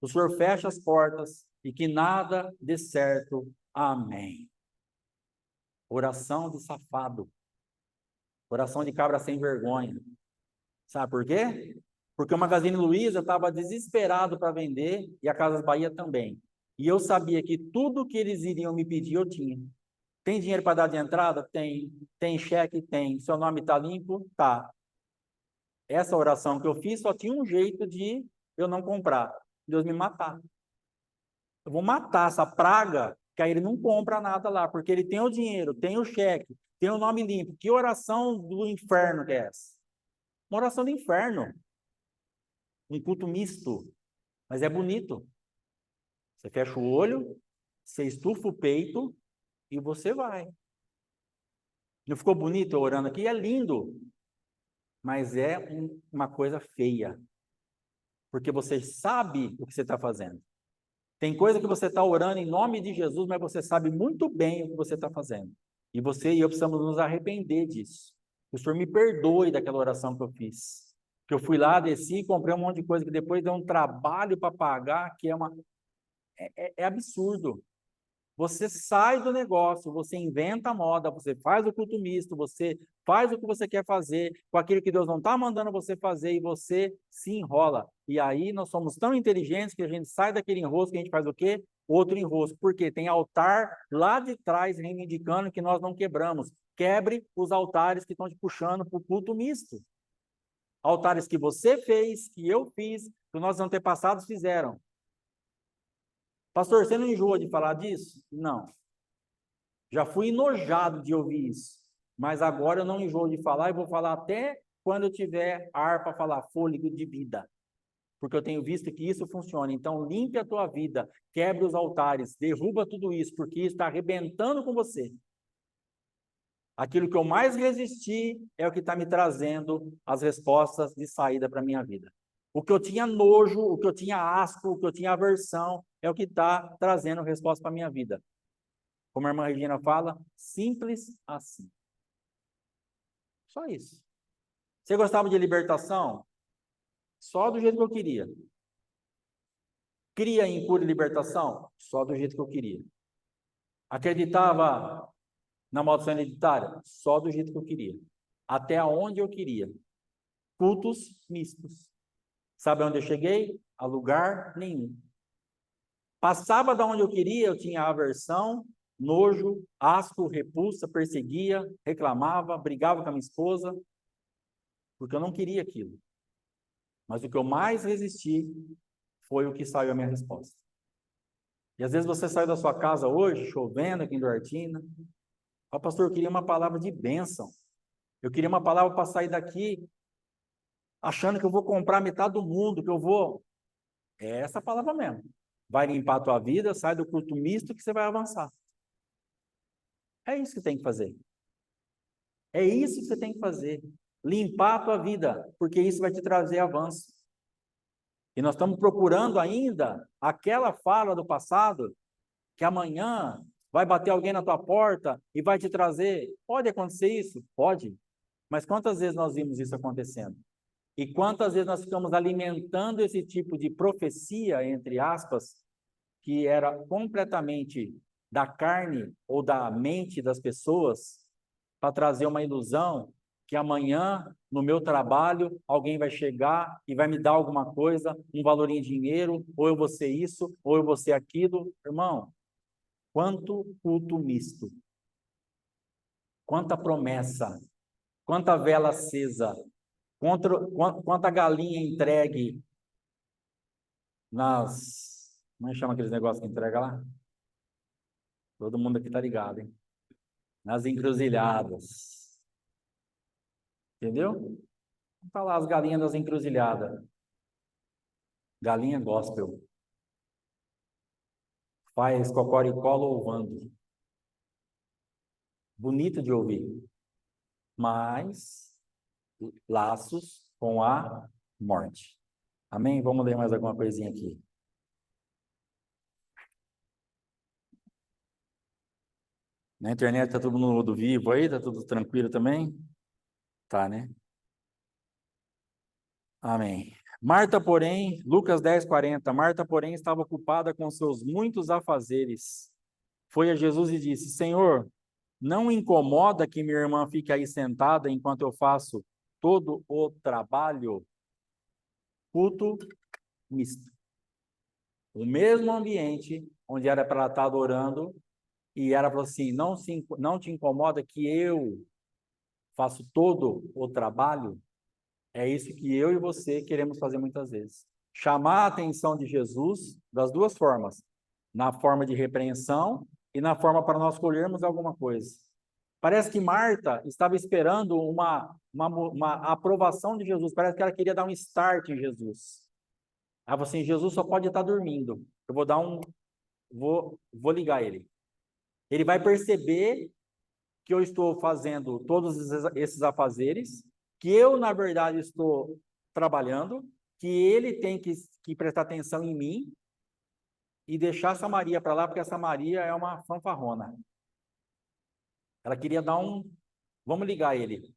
o Senhor fecha as portas e que nada dê certo. Amém. Oração de safado. Oração de cabra sem vergonha. Sabe por quê? Porque o Magazine Luiza estava desesperado para vender e a Casas Bahia também. E eu sabia que tudo que eles iriam me pedir, eu tinha. Tem dinheiro para dar de entrada? Tem. Tem cheque? Tem. Seu nome está limpo? Tá. Essa oração que eu fiz só tinha um jeito de eu não comprar. Deus me matar. Eu vou matar essa praga, que aí ele não compra nada lá, porque ele tem o dinheiro, tem o cheque, tem o nome limpo. Que oração do inferno que é essa? Uma oração do inferno. Um culto misto. Mas é bonito. Você fecha o olho, você estufa o peito e você vai. Não ficou bonito eu orando aqui? É lindo. Mas é uma coisa feia. Porque você sabe o que você está fazendo. Tem coisa que você está orando em nome de Jesus, mas você sabe muito bem o que você está fazendo. E você e eu precisamos nos arrepender disso. O Senhor me perdoe daquela oração que eu fiz. Que eu fui lá, desci, comprei um monte de coisa que depois deu um trabalho para pagar, que é absurdo. Você sai do negócio, você inventa a moda, você faz o culto misto, você faz o que você quer fazer com aquilo que Deus não está mandando você fazer e você se enrola. E aí nós somos tão inteligentes que a gente sai daquele enrosco que a gente faz o quê? Outro enrosco. Porque tem altar lá de trás reivindicando que nós não quebramos. Quebre os altares que estão te puxando para o culto misto. Altares que você fez, que eu fiz, que os nossos antepassados fizeram. Pastor, você não enjoa de falar disso? Não. Já fui enojado de ouvir isso. Mas agora eu não enjoo de falar e vou falar até quando eu tiver ar para falar, fôlego de vida. Porque eu tenho visto que isso funciona. Então, limpe a tua vida, quebre os altares, derruba tudo isso, porque isso está arrebentando com você. Aquilo que eu mais resisti é o que está me trazendo as respostas de saída para a minha vida. O que eu tinha nojo, o que eu tinha asco, o que eu tinha aversão, é o que está trazendo resposta para a minha vida. Como a irmã Regina fala, simples assim. Só isso. Você gostava de libertação? Só do jeito que eu queria. Queria em cura e libertação? Só do jeito que eu queria. Acreditava na maldição hereditária? Só do jeito que eu queria. Até onde eu queria. Cultos mistos. Sabe onde eu cheguei? A lugar nenhum. Passava da onde eu queria, eu tinha aversão, nojo, asco, repulsa, perseguia, reclamava, brigava com a minha esposa, porque eu não queria aquilo. Mas o que eu mais resisti foi o que saiu a minha resposta. E às vezes você saiu da sua casa hoje, chovendo aqui em Duartina. Ó, pastor, eu queria uma palavra de bênção. Eu queria uma palavra para sair daqui achando que eu vou comprar metade do mundo, que eu vou... É essa palavra mesmo. Vai limpar a tua vida, sai do culto misto que você vai avançar. É isso que tem que fazer. É isso que você tem que fazer. Limpar a tua vida, porque isso vai te trazer avanço. E nós estamos procurando ainda aquela fala do passado, que amanhã vai bater alguém na tua porta e vai te trazer. Pode acontecer isso? Pode. Mas quantas vezes nós vimos isso acontecendo? E quantas vezes nós ficamos alimentando esse tipo de profecia, entre aspas, que era completamente da carne ou da mente das pessoas, para trazer uma ilusão que amanhã, no meu trabalho, alguém vai chegar e vai me dar alguma coisa, um valor em dinheiro, ou eu vou ser isso, ou eu vou ser aquilo. Irmão, quanto culto misto, quanta promessa, quanta vela acesa, quanta galinha entregue nas... Como é que chama aqueles negócios que entrega lá? Todo mundo aqui tá ligado, hein? Nas encruzilhadas. Entendeu? Tá lá as galinhas das encruzilhadas. Galinha gospel. Faz cocoricó louvando. Bonito de ouvir. Mas laços com a morte. Amém? Vamos ler mais alguma coisinha aqui. Na internet tá todo mundo vivo aí? Tá tudo tranquilo também? Tá, né? Amém. Marta, porém, Lucas 10:40, Marta, porém, estava ocupada com seus muitos afazeres. Foi a Jesus e disse: Senhor, não incomoda que minha irmã fique aí sentada enquanto eu faço todo o trabalho? Culto misto. O mesmo ambiente onde era para ela estar adorando, e ela falou assim: não te incomoda que eu faço todo o trabalho? É isso que eu e você queremos fazer muitas vezes. Chamar a atenção de Jesus das duas formas. Na forma de repreensão e na forma para nós colhermos alguma coisa. Parece que Marta estava esperando uma aprovação de Jesus. Parece que ela queria dar um start em Jesus. Ela falou assim: Jesus só pode estar dormindo. Eu vou ligar ele. Ele vai perceber que eu estou fazendo todos esses afazeres, que eu, na verdade, estou trabalhando, que ele tem que prestar atenção em mim e deixar essa Maria para lá, porque essa Maria é uma fanfarrona. Ela queria dar vamos ligar ele.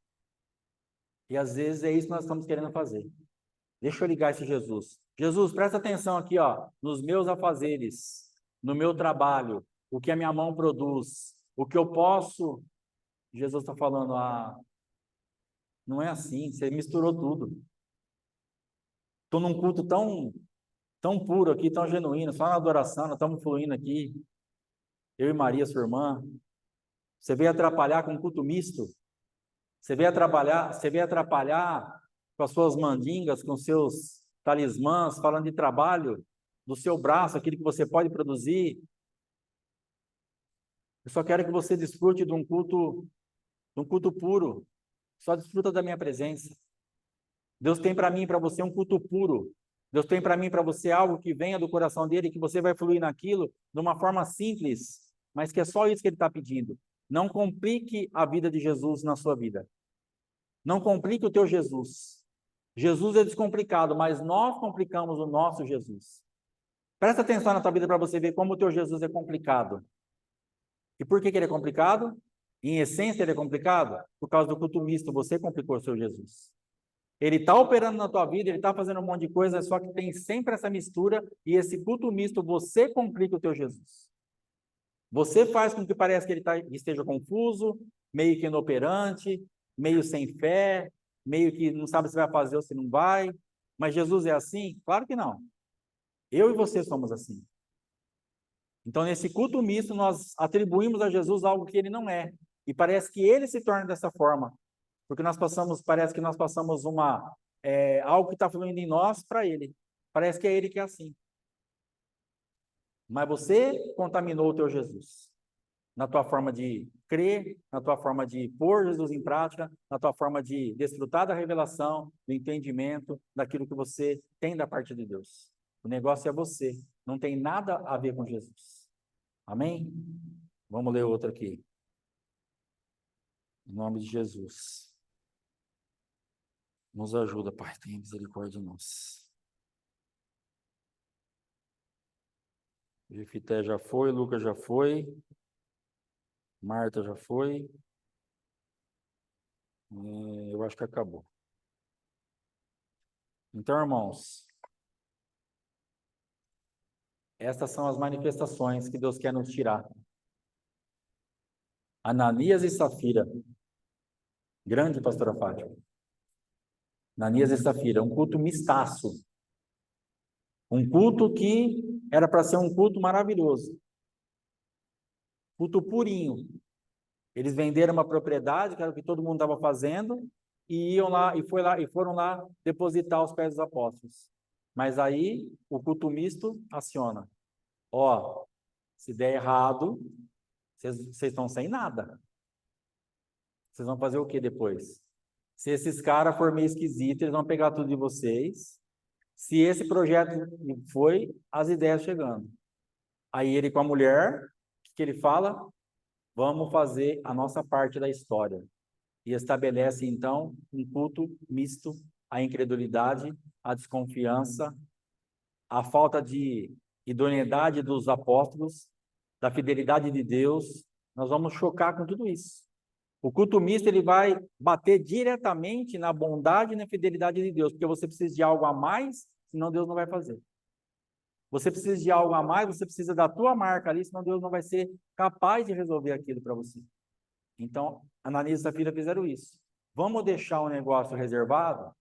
E às vezes é isso que nós estamos querendo fazer. Deixa eu ligar esse Jesus. Jesus, presta atenção aqui, ó, nos meus afazeres, no meu trabalho, o que a minha mão produz, o que eu posso. Jesus está falando: não é assim, você misturou tudo. Estou num culto tão puro aqui, tão genuíno, só na adoração, nós estamos fluindo aqui. Eu e Maria, sua irmã. Você veio atrapalhar com um culto misto? Você veio atrapalhar com as suas mandingas, com seus talismãs, falando de trabalho, do seu braço, aquilo que você pode produzir. Eu só quero que você desfrute de um culto puro. Só desfruta da minha presença. Deus tem para mim e para você um culto puro. Deus tem para mim e para você algo que venha do coração dele, que você vai fluir naquilo de uma forma simples, mas que é só isso que ele está pedindo. Não complique a vida de Jesus na sua vida. Não complique o teu Jesus. Jesus é descomplicado, mas nós complicamos o nosso Jesus. Presta atenção na tua vida para você ver como o teu Jesus é complicado. E por que ele é complicado? Em essência ele é complicado? Por causa do culto misto, você complicou o seu Jesus. Ele está operando na tua vida, ele está fazendo um monte de coisa, só que tem sempre essa mistura, e esse culto misto, você complica o teu Jesus. Você faz com que pareça que ele esteja confuso, meio que inoperante, meio sem fé, meio que não sabe se vai fazer ou se não vai. Mas Jesus é assim? Claro que não. Eu e você somos assim. Então, nesse culto misto, nós atribuímos a Jesus algo que ele não é. E parece que ele se torna dessa forma. Porque parece que nós passamos algo que está fluindo em nós para ele. Parece que é ele que é assim. Mas você contaminou o teu Jesus. Na tua forma de crer, na tua forma de pôr Jesus em prática, na tua forma de desfrutar da revelação, do entendimento, daquilo que você tem da parte de Deus. O negócio é você, não tem nada a ver com Jesus. Amém? Vamos ler outro aqui. Em nome de Jesus. Nos ajuda, Pai, tenha misericórdia de nós. Jefité já foi, Lucas já foi, Marta já foi. Eu acho que acabou. Então, irmãos, estas são as manifestações que Deus quer nos tirar. Ananias e Safira, grande pastora Fátima. Ananias e Safira, um culto mistaço. Um culto que era para ser um culto maravilhoso. Culto purinho. Eles venderam uma propriedade, que era o que todo mundo estava fazendo, e foram lá depositar aos pés dos apóstolos. Mas aí o culto misto aciona. Ó, se der errado, vocês estão sem nada. Vocês vão fazer o que depois? Se esses caras forem meio esquisitos, eles vão pegar tudo de vocês. Se esse projeto foi, as ideias chegando. Aí ele com a mulher, o que ele fala? Vamos fazer a nossa parte da história. E estabelece, então, um culto misto à incredulidade, à desconfiança, à falta de idoneidade dos apóstolos, da fidelidade de Deus. Nós vamos chocar com tudo isso. O culto misto ele vai bater diretamente na bondade e na fidelidade de Deus, porque você precisa de algo a mais, senão Deus não vai fazer. Você precisa de algo a mais, você precisa da tua marca ali, senão Deus não vai ser capaz de resolver aquilo para você. Então, Ananias e Safira fizeram isso. Vamos deixar o negócio reservado?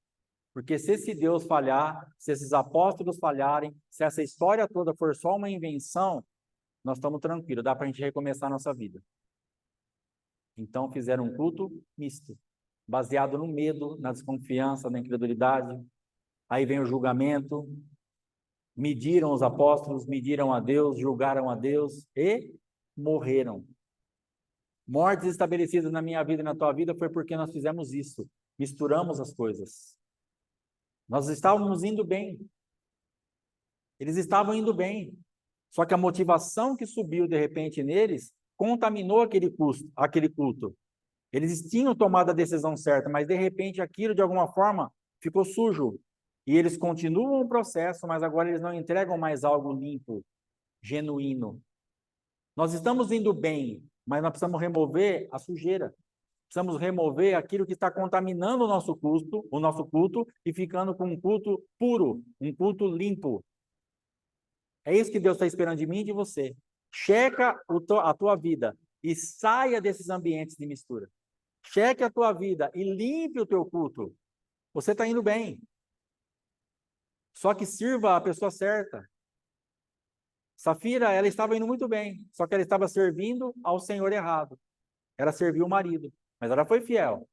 Porque se esse Deus falhar, se esses apóstolos falharem, se essa história toda for só uma invenção, nós estamos tranquilos, dá para a gente recomeçar a nossa vida. Então, fizeram um culto misto, baseado no medo, na desconfiança, na incredulidade. Aí vem o julgamento. Mediram os apóstolos, mediram a Deus, julgaram a Deus e morreram. Mortes estabelecidas na minha vida e na tua vida foi porque nós fizemos isso. Misturamos as coisas. Nós estávamos indo bem. Eles estavam indo bem. Só que a motivação que subiu de repente neles contaminou aquele culto. Eles tinham tomado a decisão certa, mas de repente aquilo de alguma forma ficou sujo. E eles continuam o processo, mas agora eles não entregam mais algo limpo, genuíno. Nós estamos indo bem, mas nós precisamos remover a sujeira. Precisamos remover aquilo que está contaminando o nosso culto e ficando com um culto puro, um culto limpo. É isso que Deus está esperando de mim e de você. Checa a tua vida e saia desses ambientes de mistura. Cheque a tua vida e limpe o teu culto. Você está indo bem. Só que sirva a pessoa certa. Safira, ela estava indo muito bem, só que ela estava servindo ao Senhor errado. Ela serviu o marido, mas ela foi fiel.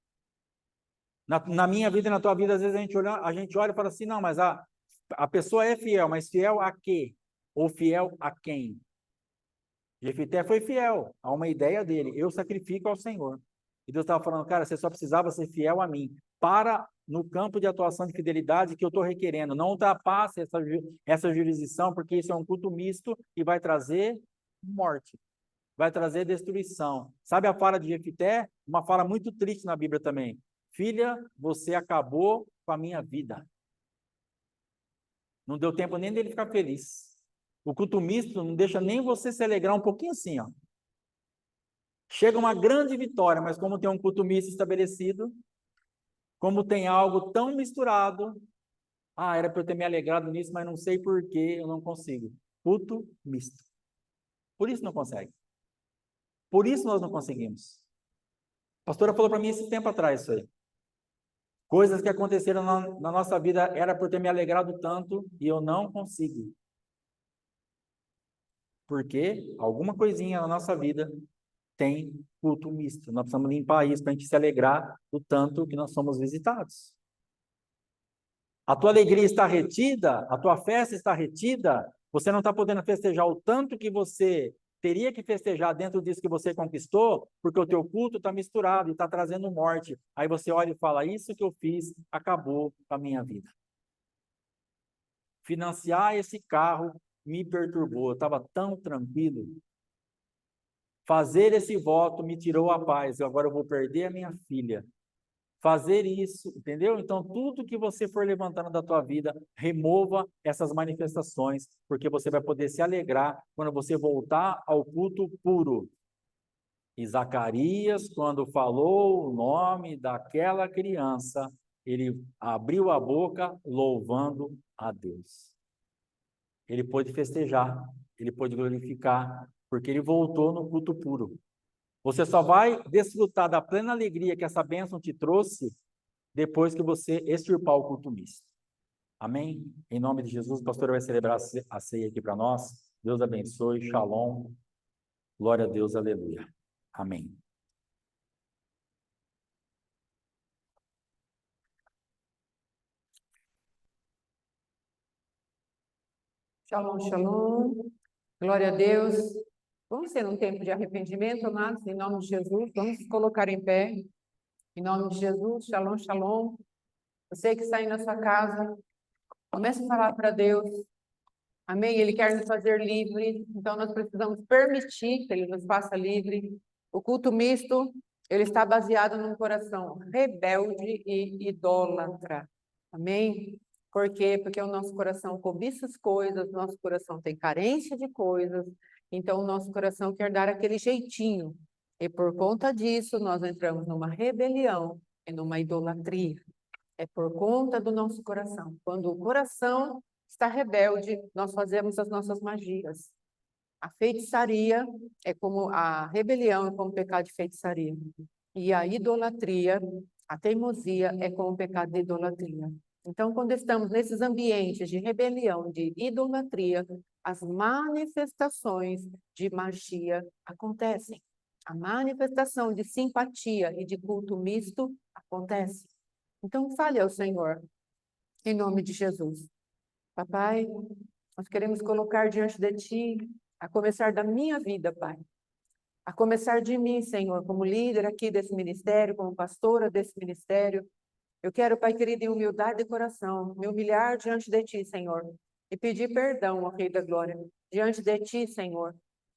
Na minha vida e na tua vida, às vezes a gente olha e fala assim, não, mas a pessoa é fiel, mas fiel a quê? Ou fiel a quem? Jefité foi fiel a uma ideia dele, eu sacrifico ao Senhor. E Deus estava falando, cara, você só precisava ser fiel a mim. Para no campo de atuação de fidelidade que eu estou requerendo. Não ultrapasse essa jurisdição, porque isso é um culto misto e vai trazer morte. Vai trazer destruição. Sabe a fala de Jefité? Uma fala muito triste na Bíblia também. Filha, você acabou com a minha vida. Não deu tempo nem dele ficar feliz. O culto misto não deixa nem você se alegrar um pouquinho assim, ó. Chega uma grande vitória, mas como tem um culto misto estabelecido, como tem algo tão misturado, era para eu ter me alegrado nisso, mas não sei por que eu não consigo. Culto misto. Por isso não consegue. Por isso nós não conseguimos. A pastora falou para mim esse tempo atrás isso aí. Coisas que aconteceram na nossa vida era por ter me alegrado tanto e eu não consigo. Porque alguma coisinha na nossa vida tem culto misto. Nós precisamos limpar isso para a gente se alegrar do tanto que nós somos visitados. A tua alegria está retida, a tua festa está retida, você não está podendo festejar o tanto que você teria que festejar dentro disso que você conquistou, porque o teu culto está misturado e está trazendo morte. Aí você olha e fala, isso que eu fiz acabou com a minha vida. Financiar esse carro me perturbou, eu estava tão tranquilo. Fazer esse voto me tirou a paz, agora eu vou perder a minha filha. Fazer isso, entendeu? Então, tudo que você for levantando da tua vida, remova essas manifestações, porque você vai poder se alegrar quando você voltar ao culto puro. E Zacarias, quando falou o nome daquela criança, ele abriu a boca louvando a Deus. Ele pôde festejar, ele pôde glorificar, porque ele voltou no culto puro. Você só vai desfrutar da plena alegria que essa bênção te trouxe depois que você extirpar o culto misto. Amém? Em nome de Jesus, o pastor vai celebrar a ceia aqui para nós. Deus abençoe, shalom, glória a Deus, aleluia. Amém. Shalom, shalom. Glória a Deus. Vamos ter um tempo de arrependimento, amados, em nome de Jesus. Vamos nos colocar em pé. Em nome de Jesus, shalom, shalom. Você que está aí na sua casa, comece a falar para Deus. Amém? Ele quer nos fazer livre, então nós precisamos permitir que Ele nos faça livre. O culto misto, ele está baseado num coração rebelde e idólatra. Amém? Por quê? Porque o nosso coração cobiça as coisas, nosso coração tem carência de coisas, então o nosso coração quer dar aquele jeitinho. E por conta disso, nós entramos numa rebelião e numa idolatria. É por conta do nosso coração. Quando o coração está rebelde, nós fazemos as nossas magias. A feitiçaria é como a rebelião, é como o pecado de feitiçaria. E a idolatria, a teimosia é como o pecado de idolatria. Então, quando estamos nesses ambientes de rebelião, de idolatria, as manifestações de magia acontecem. A manifestação de simpatia e de culto misto acontece. Então, fale ao Senhor, em nome de Jesus. Papai, nós queremos colocar diante de Ti, a começar da minha vida, Pai. A começar de mim, Senhor, como líder aqui desse ministério, como pastora desse ministério. Eu quero, Pai querido, em humildade de coração, me humilhar diante de Ti, Senhor, e pedir perdão, ó Rei da Glória, diante de Ti, Senhor,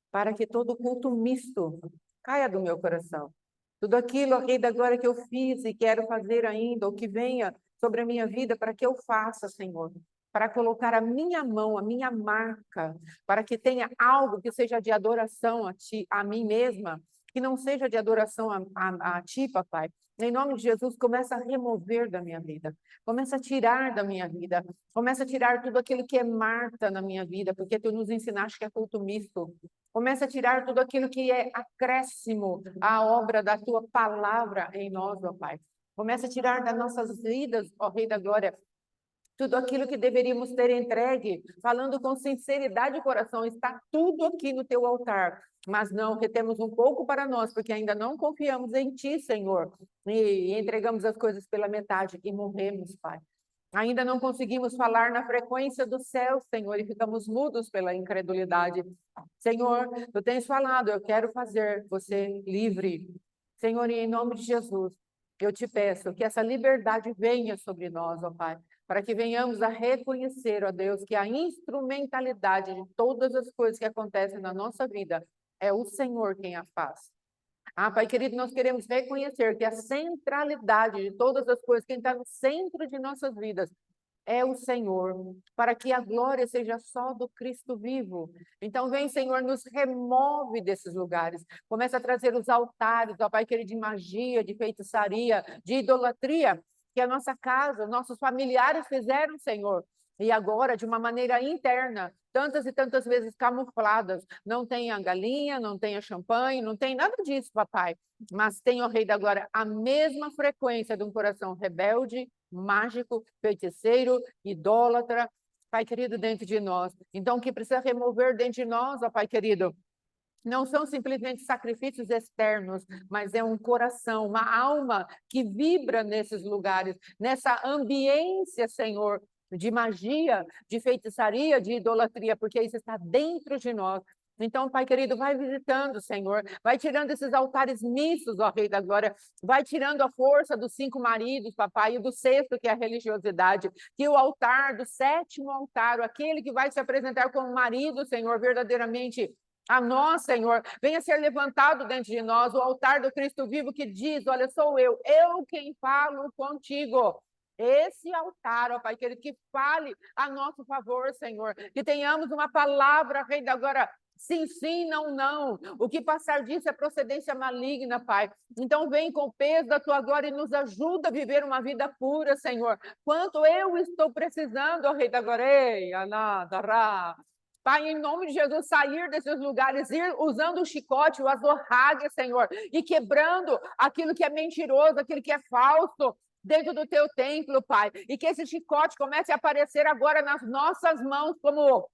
para que todo culto misto caia do meu coração. Tudo aquilo, ó Rei da Glória, que eu fiz e quero fazer ainda, ou que venha sobre a minha vida, para que eu faça, Senhor, para colocar a minha mão, a minha marca, para que tenha algo que seja de adoração a Ti, a mim mesma, que não seja de adoração a Ti, Papai. Em nome de Jesus, começa a remover da minha vida, começa a tirar da minha vida, começa a tirar tudo aquilo que é Marta na minha vida, porque Tu nos ensinaste que é culto misto. Começa a tirar tudo aquilo que é acréscimo à obra da Tua palavra em nós, ó Pai. Começa a tirar das nossas vidas, ó Rei da Glória, tudo aquilo que deveríamos ter entregue, falando com sinceridade de coração, está tudo aqui no Teu altar. Mas não, retemos um pouco para nós, porque ainda não confiamos em Ti, Senhor, e entregamos as coisas pela metade e morremos, Pai. Ainda não conseguimos falar na frequência do céu, Senhor, e ficamos mudos pela incredulidade. Senhor, Tu tens falado, eu quero fazer você livre. Senhor, e em nome de Jesus, eu te peço que essa liberdade venha sobre nós, ó Pai, para que venhamos a reconhecer, ó Deus, que a instrumentalidade de todas as coisas que acontecem na nossa vida é o Senhor quem a faz. Pai querido, nós queremos reconhecer que a centralidade de todas as coisas, quem está no centro de nossas vidas, é o Senhor, para que a glória seja só do Cristo vivo. Então vem, Senhor, nos remove desses lugares. Começa a trazer os altares, ó Pai querido, de magia, de feitiçaria, de idolatria, que a nossa casa, nossos familiares fizeram, Senhor. E agora, de uma maneira interna, tantas e tantas vezes camufladas, não tem a galinha, não tem a champanhe, não tem nada disso, papai. Mas tem, ó Rei da Glória, a mesma frequência de um coração rebelde, mágico, feiticeiro, idólatra, Pai querido, dentro de nós. Então, o que precisa remover dentro de nós, ó Pai querido, não são simplesmente sacrifícios externos, mas é um coração, uma alma que vibra nesses lugares, nessa ambiência, Senhor, de magia, de feitiçaria, de idolatria, porque isso está dentro de nós. Então, Pai querido, vai visitando, Senhor, vai tirando esses altares mistos, ó Rei da Glória, vai tirando a força dos 5 maridos, papai, e do 6º, que é a religiosidade, que o altar do 7º altar, aquele que vai se apresentar como marido, Senhor, verdadeiramente a nós, Senhor, venha ser levantado dentro de nós o altar do Cristo vivo que diz, olha, sou eu quem falo contigo. Esse altar, ó Pai querido, que fale a nosso favor, Senhor, que tenhamos uma palavra, Rei da Glória, sim, sim, não, não. O que passar disso é procedência maligna, Pai. Então vem com o peso da tua glória e nos ajuda a viver uma vida pura, Senhor. Quanto eu estou precisando, ó Rei da Glória, ei, anadara. Pai, em nome de Jesus, sair desses lugares, ir usando o chicote, o azorrague, Senhor, e quebrando aquilo que é mentiroso, aquilo que é falso, dentro do teu templo, Pai. E que esse chicote comece a aparecer agora nas nossas mãos como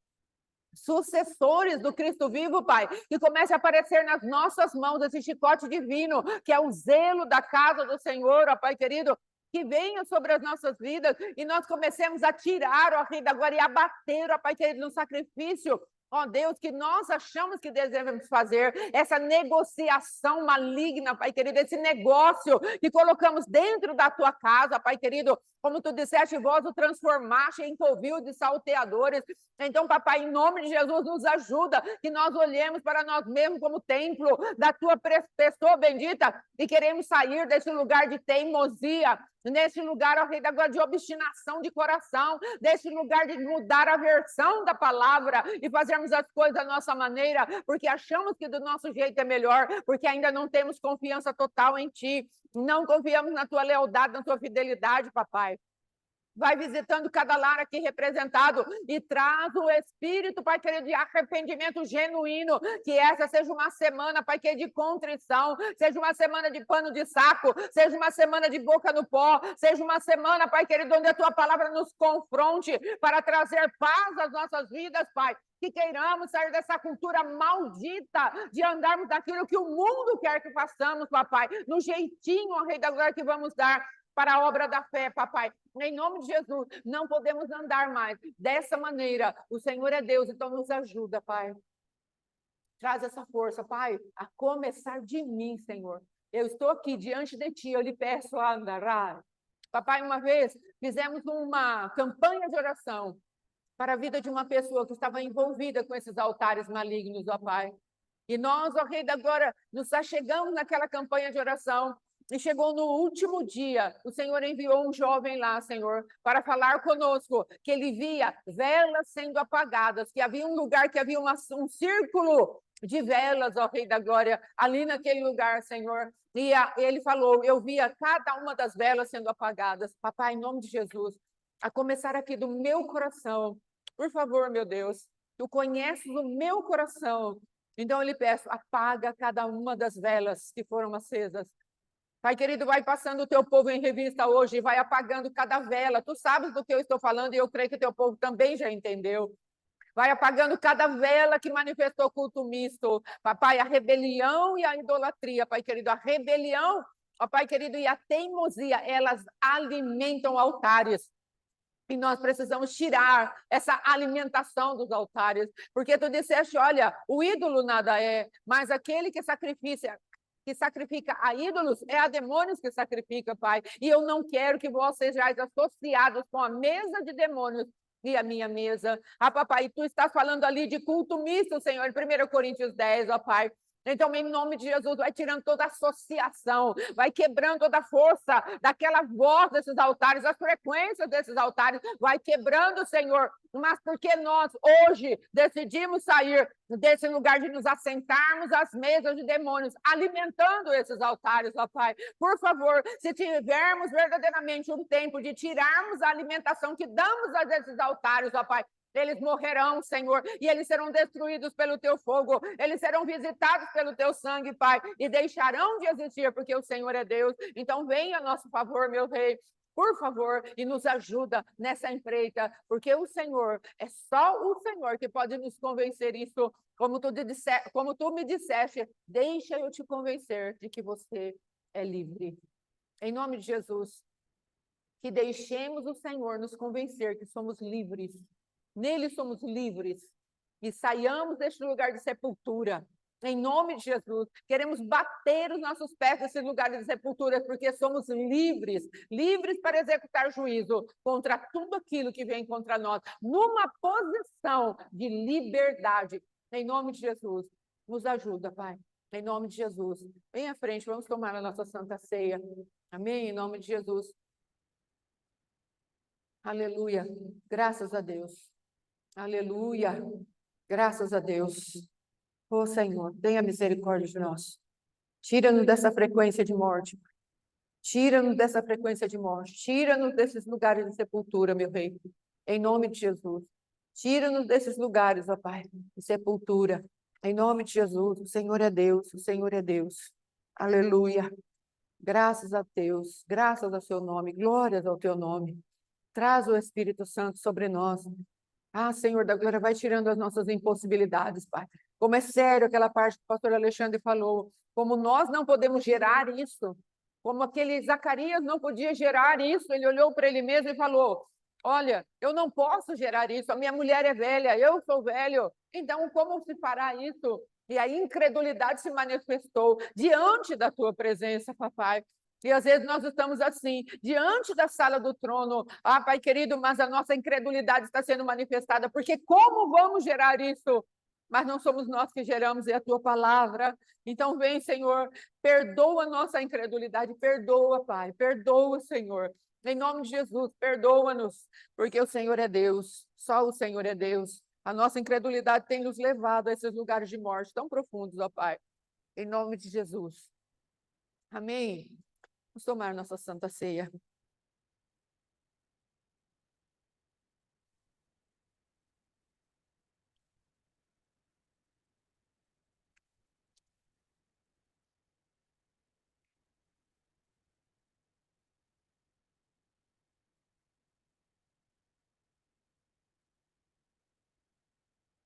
sucessores do Cristo vivo, Pai, que comece a aparecer nas nossas mãos esse chicote divino, que é o zelo da casa do Senhor, ó Pai querido, que venha sobre as nossas vidas e nós comecemos a tirar, ó Rei da Glória, e abater, ó Pai querido, no sacrifício, ó Deus, que nós achamos que devemos fazer, essa negociação maligna, Pai querido, esse negócio que colocamos dentro da tua casa, Pai querido, como tu disseste, vós o transformaste em covil de salteadores. Então, papai, em nome de Jesus, nos ajuda, que nós olhemos para nós mesmos como templo da tua pessoa bendita e queremos sair desse lugar de teimosia, nesse lugar, ó Rei da Glória, de obstinação de coração, desse lugar de mudar a versão da palavra e fazermos as coisas da nossa maneira, porque achamos que do nosso jeito é melhor, porque ainda não temos confiança total em ti, não confiamos na tua lealdade, na tua fidelidade, papai. Vai visitando cada lar aqui representado e traz o Espírito, Pai querido, de arrependimento genuíno, que essa seja uma semana, Pai querido, de contrição, seja uma semana de pano de saco, seja uma semana de boca no pó, seja uma semana, Pai querido, onde a Tua palavra nos confronte para trazer paz às nossas vidas, Pai, que queiramos sair dessa cultura maldita de andarmos daquilo que o mundo quer que façamos, papai, no jeitinho, ó Rei da Glória, que vamos dar para a obra da fé, papai. Em nome de Jesus, não podemos andar mais dessa maneira. O Senhor é Deus, então nos ajuda, Pai. Traz essa força, Pai, a começar de mim, Senhor. Eu estou aqui diante de Ti, eu lhe peço, andará. Papai, uma vez fizemos uma campanha de oração para a vida de uma pessoa que estava envolvida com esses altares malignos, ó Pai. E nós, ó Rei da Glória, nos achegamos naquela campanha de oração. E chegou no último dia, o Senhor enviou um jovem lá, Senhor, para falar conosco, que ele via velas sendo apagadas, que havia um lugar, que havia um círculo de velas, ó Rei da Glória, ali naquele lugar, Senhor. E ele falou, eu via cada uma das velas sendo apagadas. Papai, em nome de Jesus, a começar aqui do meu coração, por favor, meu Deus, tu conheces o meu coração. Então eu lhe peço, apaga cada uma das velas que foram acesas. Pai querido, vai passando o teu povo em revista hoje, vai apagando cada vela. Tu sabes do que eu estou falando e eu creio que o teu povo também já entendeu. Vai apagando cada vela que manifestou culto misto. Papai, a rebelião e a idolatria, Pai querido, a rebelião, ó Pai querido, e a teimosia, elas alimentam altares. E nós precisamos tirar essa alimentação dos altares, porque tu disseste, olha, o ídolo nada é, mas aquele que sacrifica a ídolos, é a demônios que sacrifica, Pai. E eu não quero que vós sejais associados com a mesa de demônios e a minha mesa. Ah, papai, tu estás falando ali de culto misto, Senhor, em 1 Coríntios 10, ó Pai. Então, em nome de Jesus, vai tirando toda associação, vai quebrando toda a força daquela voz desses altares, as frequências desses altares, vai quebrando, Senhor, mas porque nós hoje decidimos sair desse lugar de nos assentarmos às mesas de demônios, alimentando esses altares, ó Pai. Por favor, se tivermos verdadeiramente um tempo de tirarmos a alimentação que damos a esses altares, ó Pai, eles morrerão, Senhor, e eles serão destruídos pelo teu fogo, eles serão visitados pelo teu sangue, Pai, e deixarão de existir, porque o Senhor é Deus. Então, venha a nosso favor, meu Rei, por favor, e nos ajuda nessa empreita, porque o Senhor, é só o Senhor que pode nos convencer isso, como tu me disseste, deixa eu te convencer de que você é livre. Em nome de Jesus, que deixemos o Senhor nos convencer que somos livres. Nele somos livres e saiamos deste lugar de sepultura. Em nome de Jesus, queremos bater os nossos pés nesse lugar de sepultura, porque somos livres, livres para executar juízo contra tudo aquilo que vem contra nós, numa posição de liberdade. Em nome de Jesus, nos ajuda, Pai. Em nome de Jesus. Vem à frente, vamos tomar a nossa Santa Ceia. Amém? Em nome de Jesus. Aleluia. Graças a Deus. Aleluia. Graças a Deus. Ô Senhor, tenha misericórdia de nós. Tira-nos dessa frequência de morte. Tira-nos dessa frequência de morte. Tira-nos desses lugares de sepultura, meu Rei. Em nome de Jesus. Tira-nos desses lugares, ó Pai, de sepultura. Em nome de Jesus. O Senhor é Deus. O Senhor é Deus. Aleluia. Graças a Deus. Graças ao seu nome. Glórias ao teu nome. Traz o Espírito Santo sobre nós. Ah, Senhor da glória, vai tirando as nossas impossibilidades, Pai. Como é sério aquela parte que o pastor Alexandre falou, como nós não podemos gerar isso, como aquele Zacarias não podia gerar isso, ele olhou para ele mesmo e falou, olha, eu não posso gerar isso, a minha mulher é velha, eu sou velho, então como se fará isso? E a incredulidade se manifestou diante da tua presença, papai. E às vezes nós estamos assim, diante da sala do trono, ah, Pai querido, mas a nossa incredulidade está sendo manifestada, porque como vamos gerar isso? Mas não somos nós que geramos, é a tua palavra. Então vem, Senhor, perdoa a nossa incredulidade, perdoa, Pai, perdoa, Senhor. Em nome de Jesus, perdoa-nos, porque o Senhor é Deus, só o Senhor é Deus. A nossa incredulidade tem nos levado a esses lugares de morte tão profundos, ó Pai. Em nome de Jesus. Amém. Vamos tomar nossa Santa Ceia.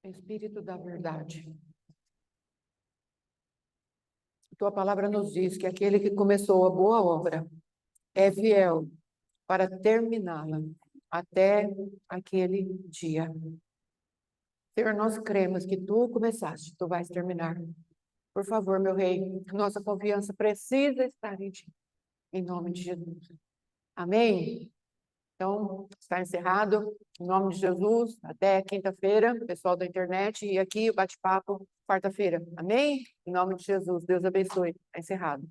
Espírito da verdade. Tua palavra nos diz que aquele que começou a boa obra é fiel para terminá-la até aquele dia. Senhor, nós cremos que tu começaste, tu vais terminar. Por favor, meu Rei, nossa confiança precisa estar em ti, em nome de Jesus. Amém? Então, está encerrado. Em nome de Jesus, até quinta-feira, pessoal da internet, e aqui o bate-papo, quarta-feira. Amém? Em nome de Jesus, Deus abençoe. Está encerrado.